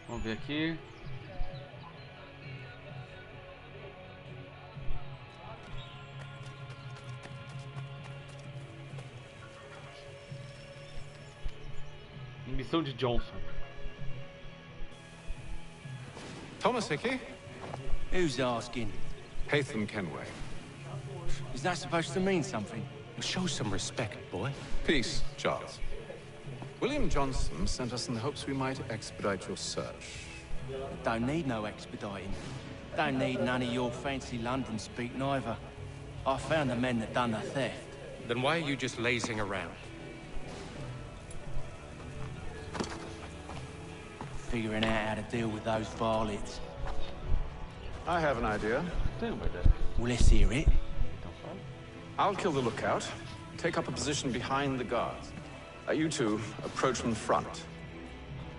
Vamos ver aqui. Missão de Johnson. Thomas Hickey? Who's asking? Haytham Kenway. Is that supposed to mean something? Show some respect, boy. Peace, Charles. William Johnson sent us in the hopes we might expedite your search. Don't need no expediting. Don't need none of your fancy London speak neither. I found the men that done the theft. Then why are you just lazing around? Figuring out how to deal with those varlets. I have an idea. Well, let's hear it. I'll kill the lookout, take up a position behind the guards. You two approach from the front.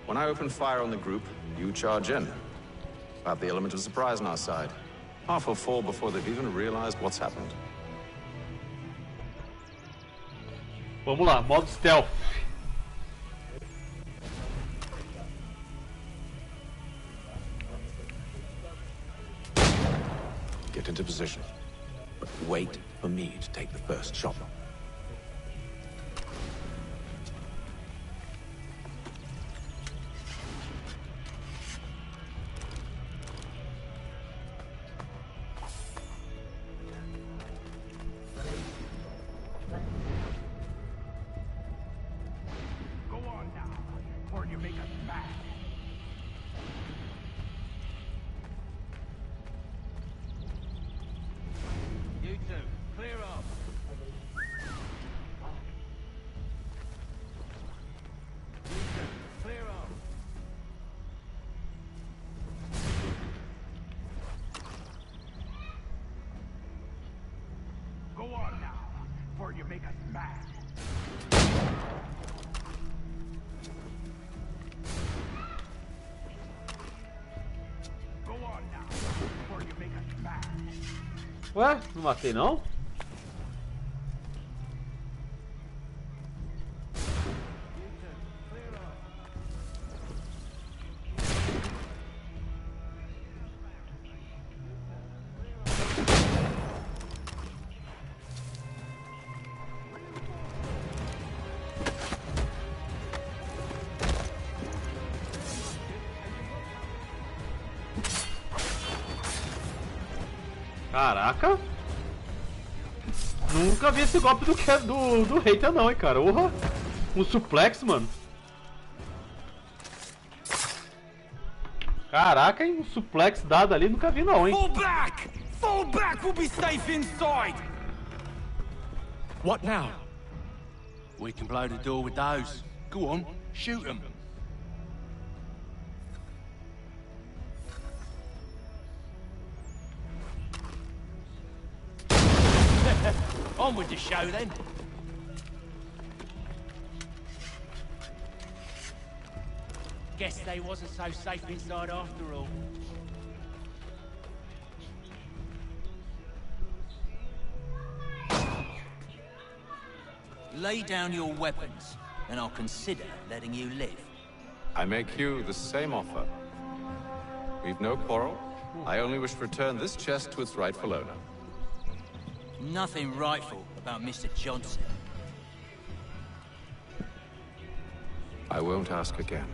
When I open fire on the group, you charge in. We'll have the element of surprise on our side. Half will fall before they've even realized what's happened. Vamos lá, modo stealth. Get into position. But wait for me to take the first shot. before you make us mad. Go on now, before you make us mad. Ué, não matei não? Caraca! Nunca vi esse golpe do hater não, hein, cara. Urra! Um suplex, mano. Caraca, hein? Um suplex dado ali, nunca vi não, hein. Fall back! Fall back! We'll be safe inside! What now? We can blow the door with those. Go on, shoot them. On with the show then. Guess they wasn't so safe inside after all. Lay down your weapons, and I'll consider letting you live. I make you the same offer. We've no quarrel. I only wish to return this chest to its rightful owner. Nothing rightful about Mr. Johnson. I won't ask again.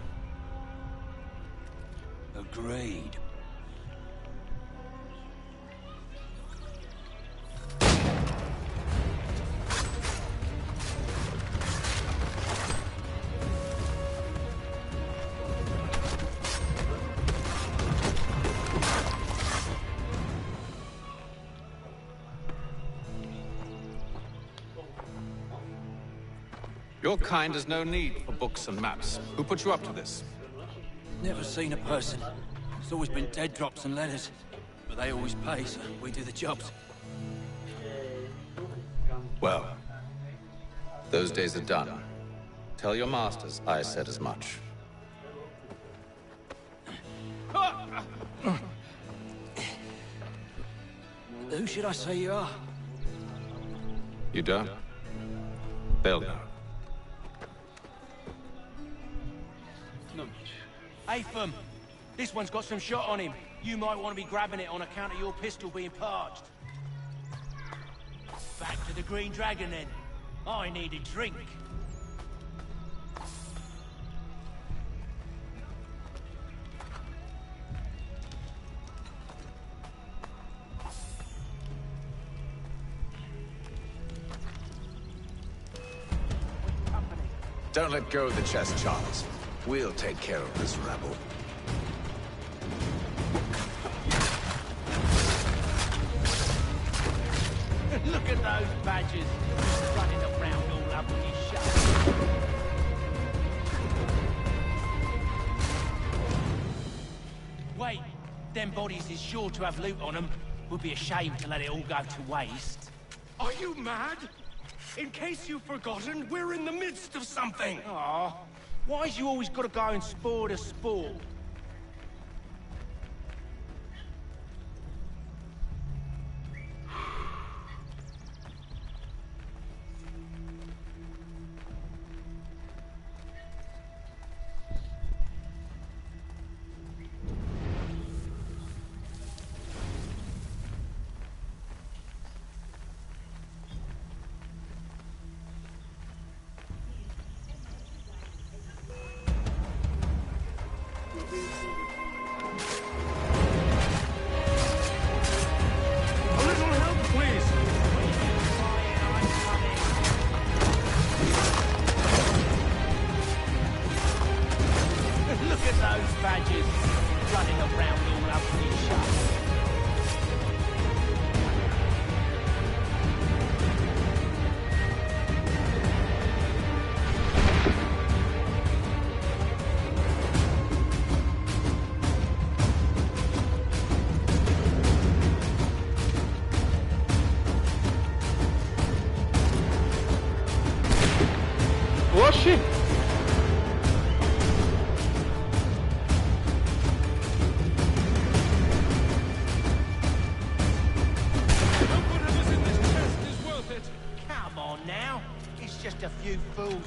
Agreed. Your kind has no need for books and maps. Who put you up to this? Never seen a person. It's always been dead drops and letters. But they always pay, so we do the jobs. Well, those days are done. Tell your masters I said as much. Who should I say you are? You don't? They'll know. Atham, this one's got some shot on him. You might want to be grabbing it on account of your pistol being parched. Back to the Green Dragon then. I need a drink. Don't let go of the chest, Charles. We'll take care of this rebel. Look at those badgers running around all up with his shut. Wait, them bodies is sure to have loot on them. Would be a shame to let it all go to waste. Are you mad? In case you've forgotten, we're in the midst of something! Aw, why's you always gotta go and spoil the sport?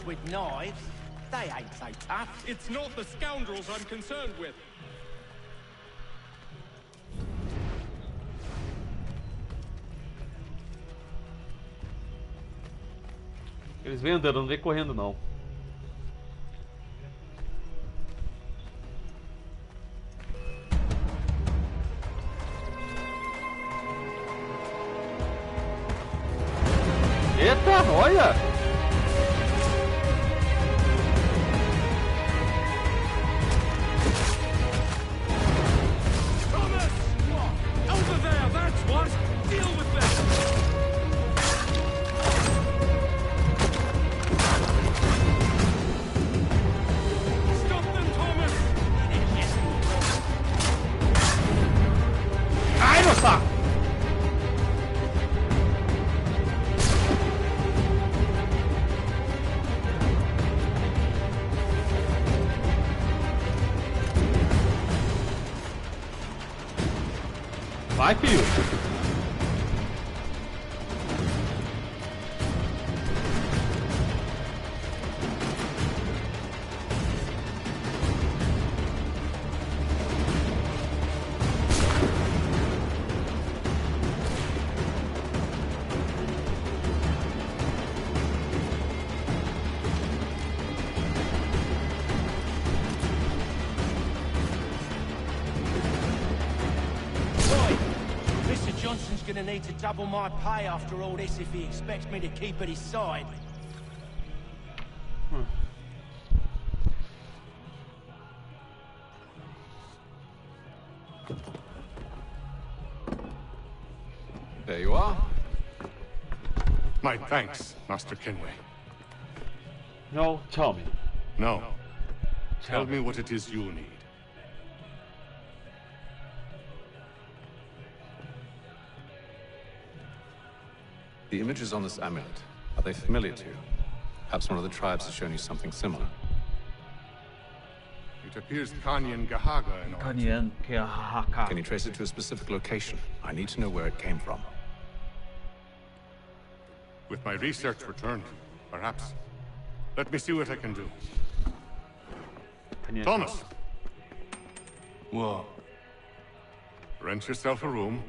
scoundrels with knives. They ain't so tough. It's not the scoundrels I'm concerned with. Eles vêm andando, não vêm correndo não. Eita, olha! Thomas! Over there, that's what! Deal with them! Stop them, Thomas! Ai, meu saco! Vai, filho! Johnson's gonna need to double my pay after all this if he expects me to keep at his side. There you are. My thanks, Master Kenway. No, tell me. No. Tell me what it is you need. The images on this amulet, are they familiar to you? Perhaps one of the tribes has shown you something similar. It appears Kanyan Gahaga in origin. Can you trace it to a specific location? I need to know where it came from. With my research returned, perhaps. Let me see what I can do. Thomas! What? Rent yourself a room.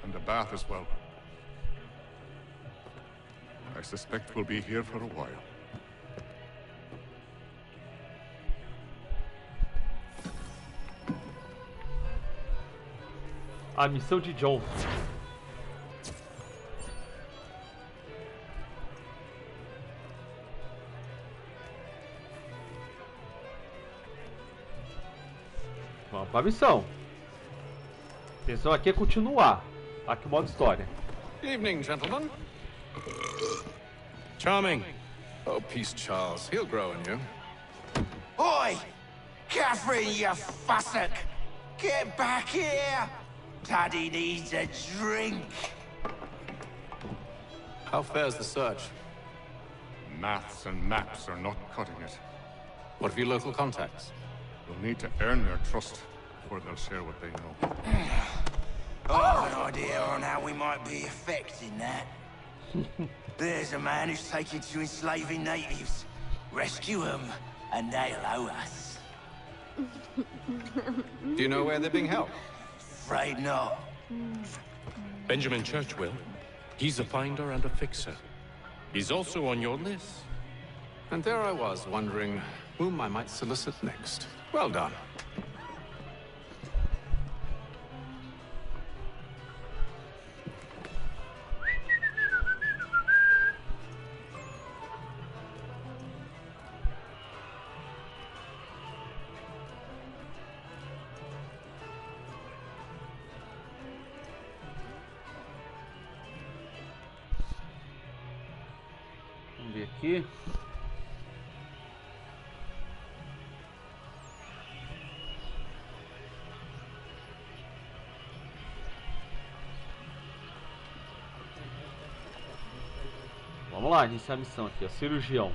And a bath as well. I suspect we'll be here for a while. A missão de John. Vamos pra missão. A missão aqui é continuar. Aqui o modo história. Evening, gentlemen. Charming. Oh, peace, Charles. He'll grow in you. Oi! Catherine, you fussock! Get back here! Daddy needs a drink! How fares the search? Maths and maps are not cutting it. What have your local contacts? You'll need to earn their trust before they'll share what they know. I've an idea on how we might be affecting that. There's a man who's taken to enslaving natives. Rescue them, and they'll owe us. Do you know where they're being held? Afraid not. Benjamin Churchwill. He's a finder and a fixer. He's also on your list. And there I was, wondering whom I might solicit next. Well done. Vamos ver aqui. Vamos lá, iniciar a missão aqui, ó, cirurgião.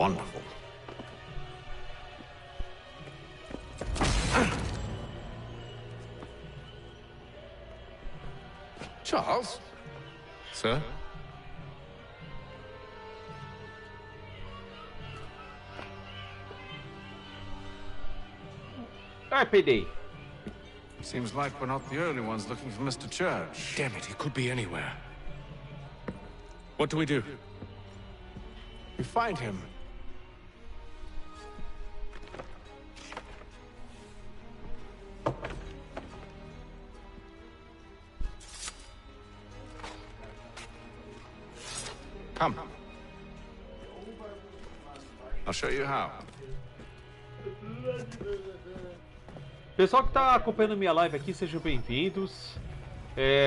wonderful. Charles? Sir? Ai, peidei. Seems like we're not the only ones looking for Mr. Church. Damn it, he could be anywhere. What do we do? We find him. Come. I'll show you how. Pessoal que está acompanhando minha live aqui, sejam bem-vindos.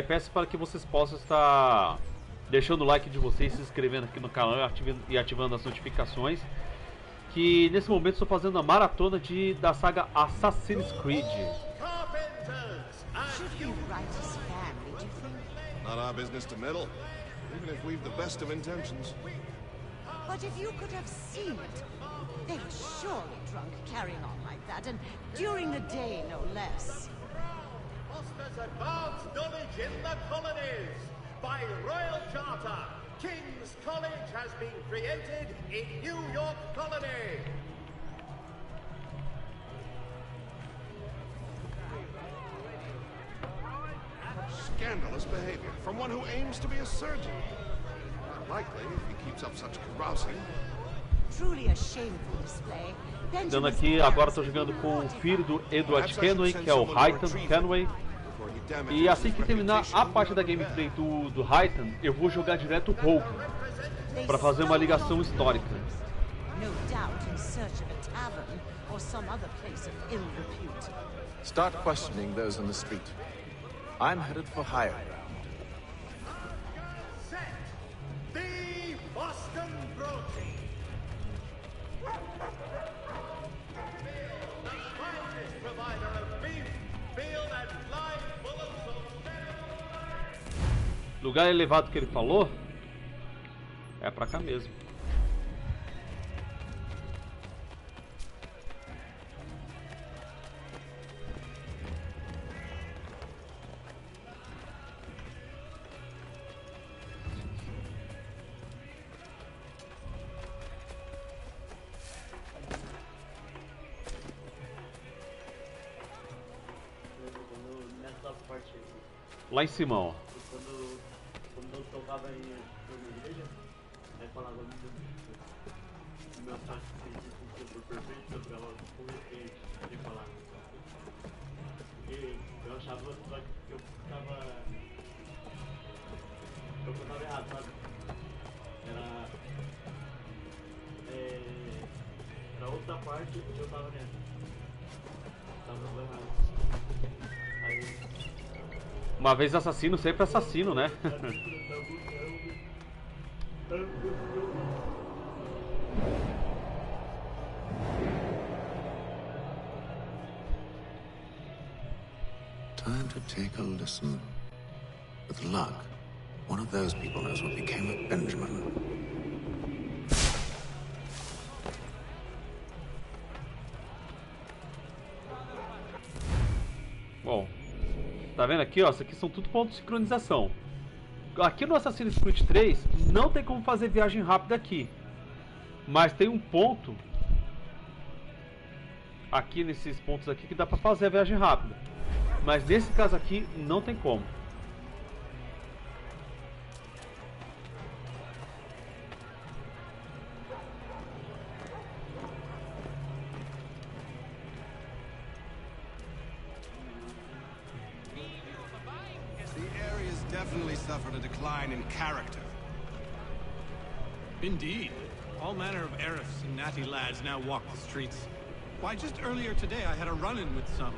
Peço para que vocês possam estar deixando o like de vocês, se inscrevendo aqui no canal e ativando as notificações. Que nesse momento estou fazendo a maratona da saga Assassin's Creed. Not our business to meddle, even if we've the best of intentions. But if you could have seen it, they were surely drunk carrying on like that, and during the day, no less. Fosters advanced knowledge in the colonies. By royal charter, King's College has been created in New York Colony. Scandalous behavior from one who aims to be a surgeon. Not likely if he keeps up such carousing. Truly a shameful display. Dando aqui, agora estou jogando com o filho do Edward Kenway, que é o Haytham Kenway. E assim que terminar a parte da gameplay do Haytham, eu vou jogar direto o Hogan, para fazer uma ligação histórica. Start questioning those on the street. I'm headed for higher ground. Set the Boston Protein. The finest provider of beef, veal and live bullocks of Lugar elevado que ele falou é pra cá mesmo. Lá em cima, ó. Quando eu tocava em uma igreja, aí falava do meu pai que por perfeito, eu ficava com respeito de falar. Porque eu achava que eu tava errado, sabe? Era outra parte que eu tava nessa. Tava errado. Aí. Uma vez assassino, sempre assassino, né? Time to take a listen. With luck, one of those people knows what became of Benjamin. Bom, tá vendo aqui, ó? Isso aqui são tudo pontos de sincronização. Aqui no Assassin's Creed 3 não tem como fazer viagem rápida aqui. Mas tem um ponto aqui nesses pontos aqui que dá pra fazer a viagem rápida. Mas nesse caso aqui não tem como. Definitely suffered a decline in character. Indeed. All manner of Arifs and natty lads now walk the streets. Why, just earlier today I had a run-in with some.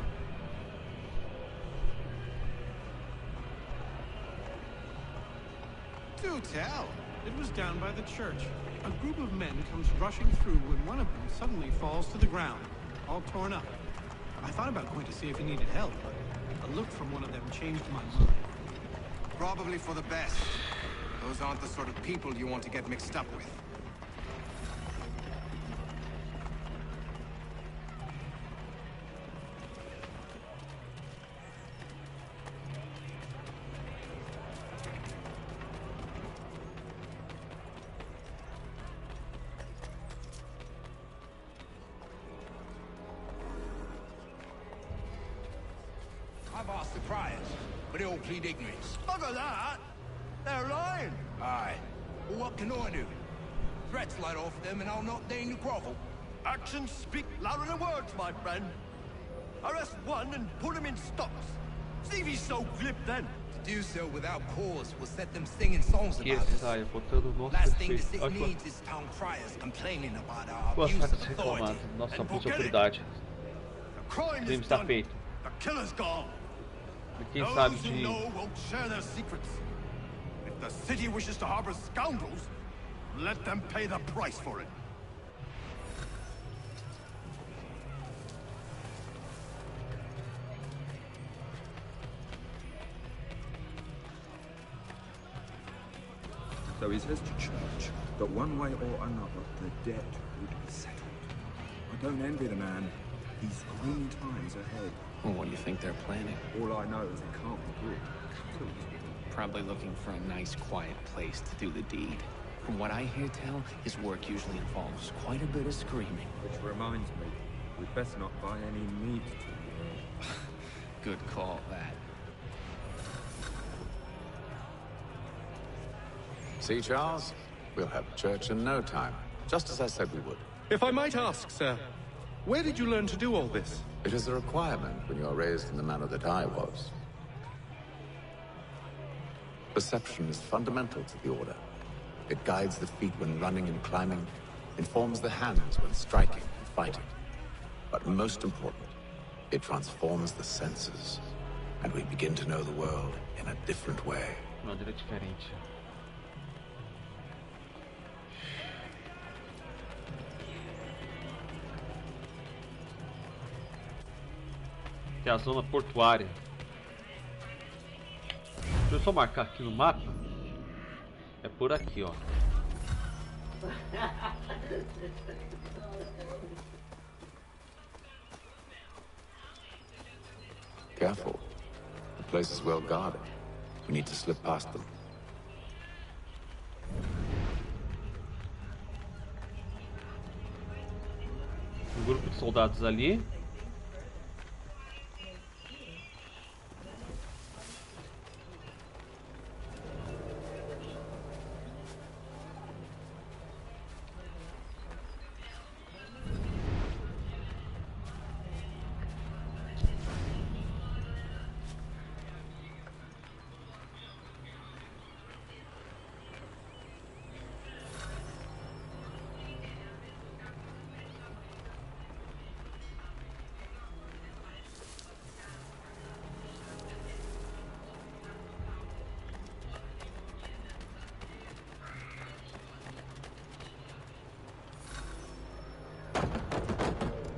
Do tell. It was down by the church. A group of men comes rushing through when one of them suddenly falls to the ground, all torn up. I thought about going to see if he needed help, but a look from one of them changed my mind. Probably for the best. Those aren't the sort of people you want to get mixed up with. I've asked the criers, but they all plead ignorance. Bugger that! They're lying! Aye. Well, what can I do? Threats light off them and I'll not deign to grovel. Actions speak louder than words, my friend. Arrest one and put him in stocks. See if he's so glib then. To do so without cause will set them singing songs Que about us. saia botando o nosso Last thing the defeito. city Olha needs is town criers complaining about our boas abuse facas of authority. reclamadas. Nosso And abuso de forget it. autoridade. The crime O crime is está done. feito. The killer's gone. E quem Those sabe who de know won't share their secrets. If the city wishes to harbor scoundrels, let them pay the price for it. So he says to church that one way or another the debt would be settled. I don't envy the man. He's green times ahead. Well, what do you think they're planning? All I know is it can't be good. Probably looking for a nice, quiet place to do the deed. From what I hear tell, his work usually involves quite a bit of screaming. Which reminds me, we'd best not buy any meat to Good call, that. See, Charles? We'll have church in no time, just as I said we would. If I might ask, sir, where did you learn to do all this? It is a requirement when you are raised in the manner that I was. Perception is fundamental to the Order. It guides the feet when running and climbing, informs the hands when striking and fighting. But most important, it transforms the senses, and we begin to know the world in a different way. uma maneira diferente. Tem a zona portuária. Deixa eu só marcar aqui no mapa. É por aqui, ó. Careful. The place is well guarded. We need to slip past them. Um grupo de soldados ali.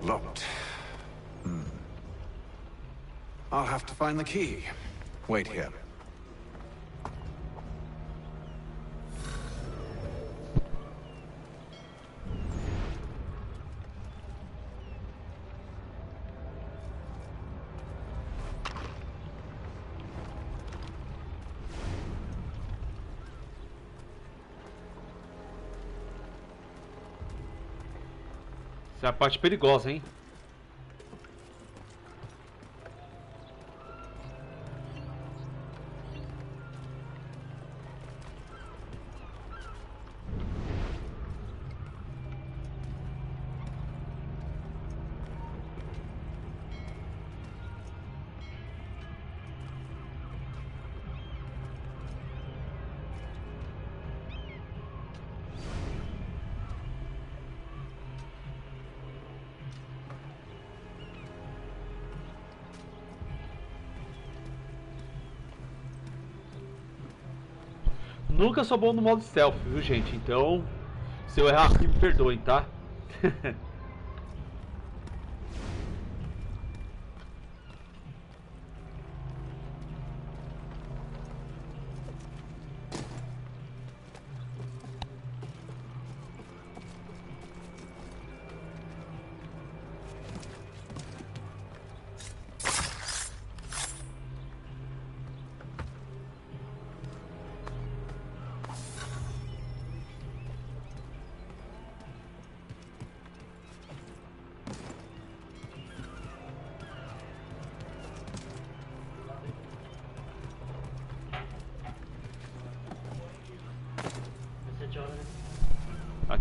Locked. I'll have to find the key. Wait here. Essa é a parte perigosa, hein? Nunca sou bom no modo stealth, viu, gente? Então, se eu errar, me perdoem, tá?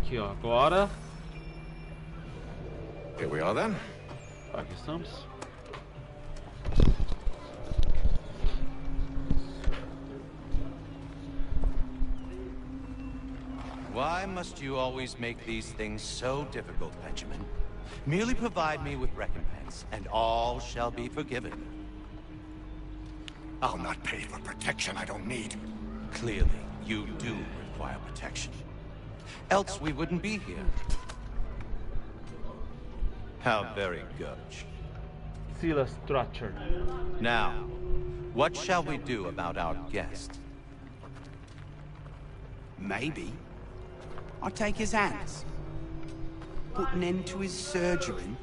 Aqui, ó, agora. Here we are then. Aqui estamos. Why must you always make these things so difficult, Benjamin? Merely provide me with recompense, and all shall be forgiven. I'll not pay for protection I don't need. Clearly, you do require protection. Else we wouldn't be here. How very good. Silas Structure. Now, what shall we do about our guest? Maybe I'll take his hands. Put an end to his surgery.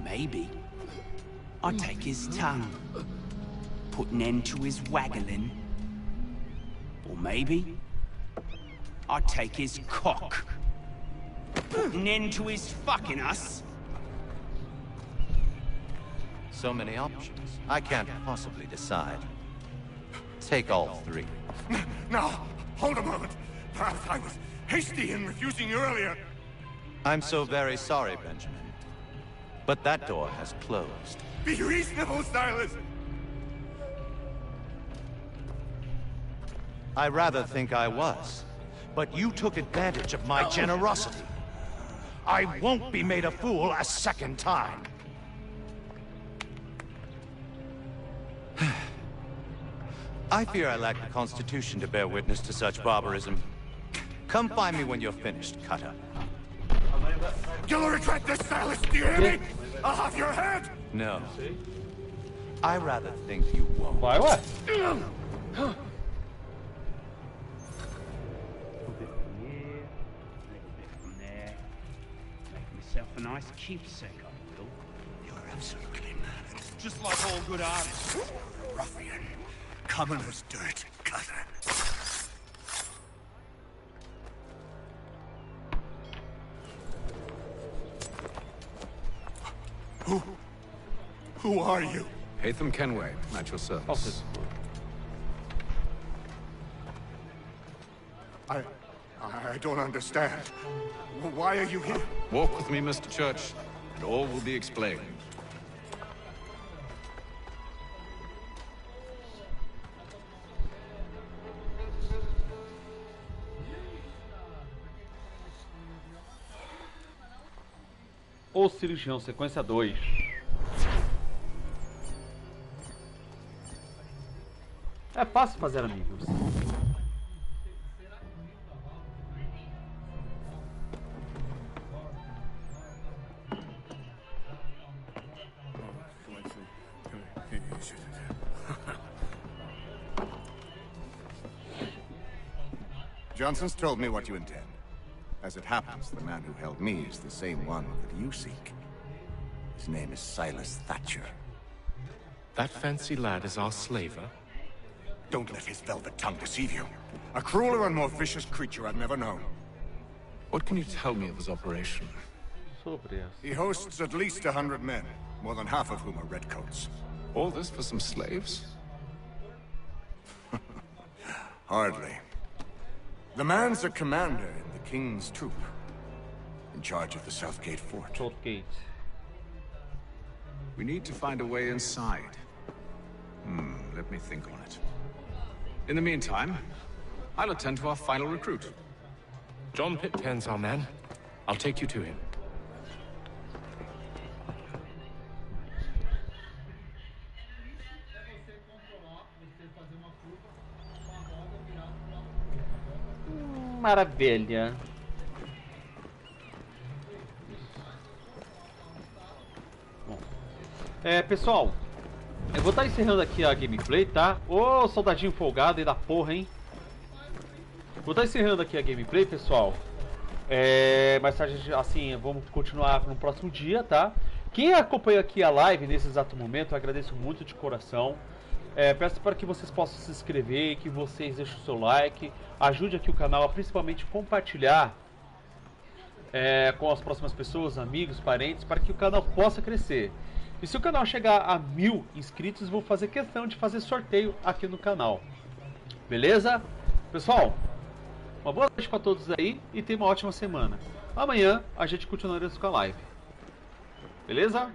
Maybe I'll take his tongue. Put an end to his waggling. Or maybe I'll take his cock. Put an end to his fucking us. So many options. I can't possibly decide. Take all three. Now, hold a moment. Perhaps I was hasty in refusing you earlier. I'm so very sorry, Benjamin. But that door has closed. Be reasonable, Silas. I rather think I was. But you took advantage of my generosity. I won't be made a fool a second time. I fear I lack the constitution to bear witness to such barbarism. Come find me when you're finished, Cutter. You'll regret this, Silas, do you hear me? I'll have your head! No. I rather think you won't. Vai, ué. Make myself a nice keepsake, I will. You're absolutely mad. Just like all good artists. You're a ruffian. Common as dirt, Cutter. Who are you? Hatham Kenway, at your service. I don't understand. Why are you here? Walk with me, Mr. Church, and all will be explained. O Cirurgião, sequência 2. É fácil fazer amigos. Johnson's told me what you intend. As it happens, the man who held me is the same one that you seek. His name is Silas Thatcher. That fancy lad is our slaver? Don't let his velvet tongue deceive you. A crueler and more vicious creature I've never known. What can you tell me of his operation? He hosts at least 100 men, more than half of whom are redcoats. All this for some slaves? Hardly. The man's a commander in the King's troop, in charge of the Southgate Fort. Southgate. We need to find a way inside. Let me think on it. In the meantime, I'll attend to our final recruit. John Pitcairn's our man. I'll take you to him. Maravilha. Bom. Pessoal, eu vou estar encerrando aqui a gameplay, tá? Ô, soldadinho folgado aí da porra, hein? Vou estar encerrando aqui a gameplay, pessoal. Mais tarde, assim, vamos continuar no próximo dia, tá? Quem acompanha aqui a live nesse exato momento, eu agradeço muito de coração. Peço para que vocês possam se inscrever, que vocês deixem o seu like, ajude aqui o canal a principalmente compartilhar com as próximas pessoas, amigos, parentes, para que o canal possa crescer. E se o canal chegar a 1000 inscritos, vou fazer questão de fazer sorteio aqui no canal. Beleza? Pessoal, Uma boa noite pra todos aí e tenha uma ótima semana. Amanhã a gente continuará com a live. Beleza?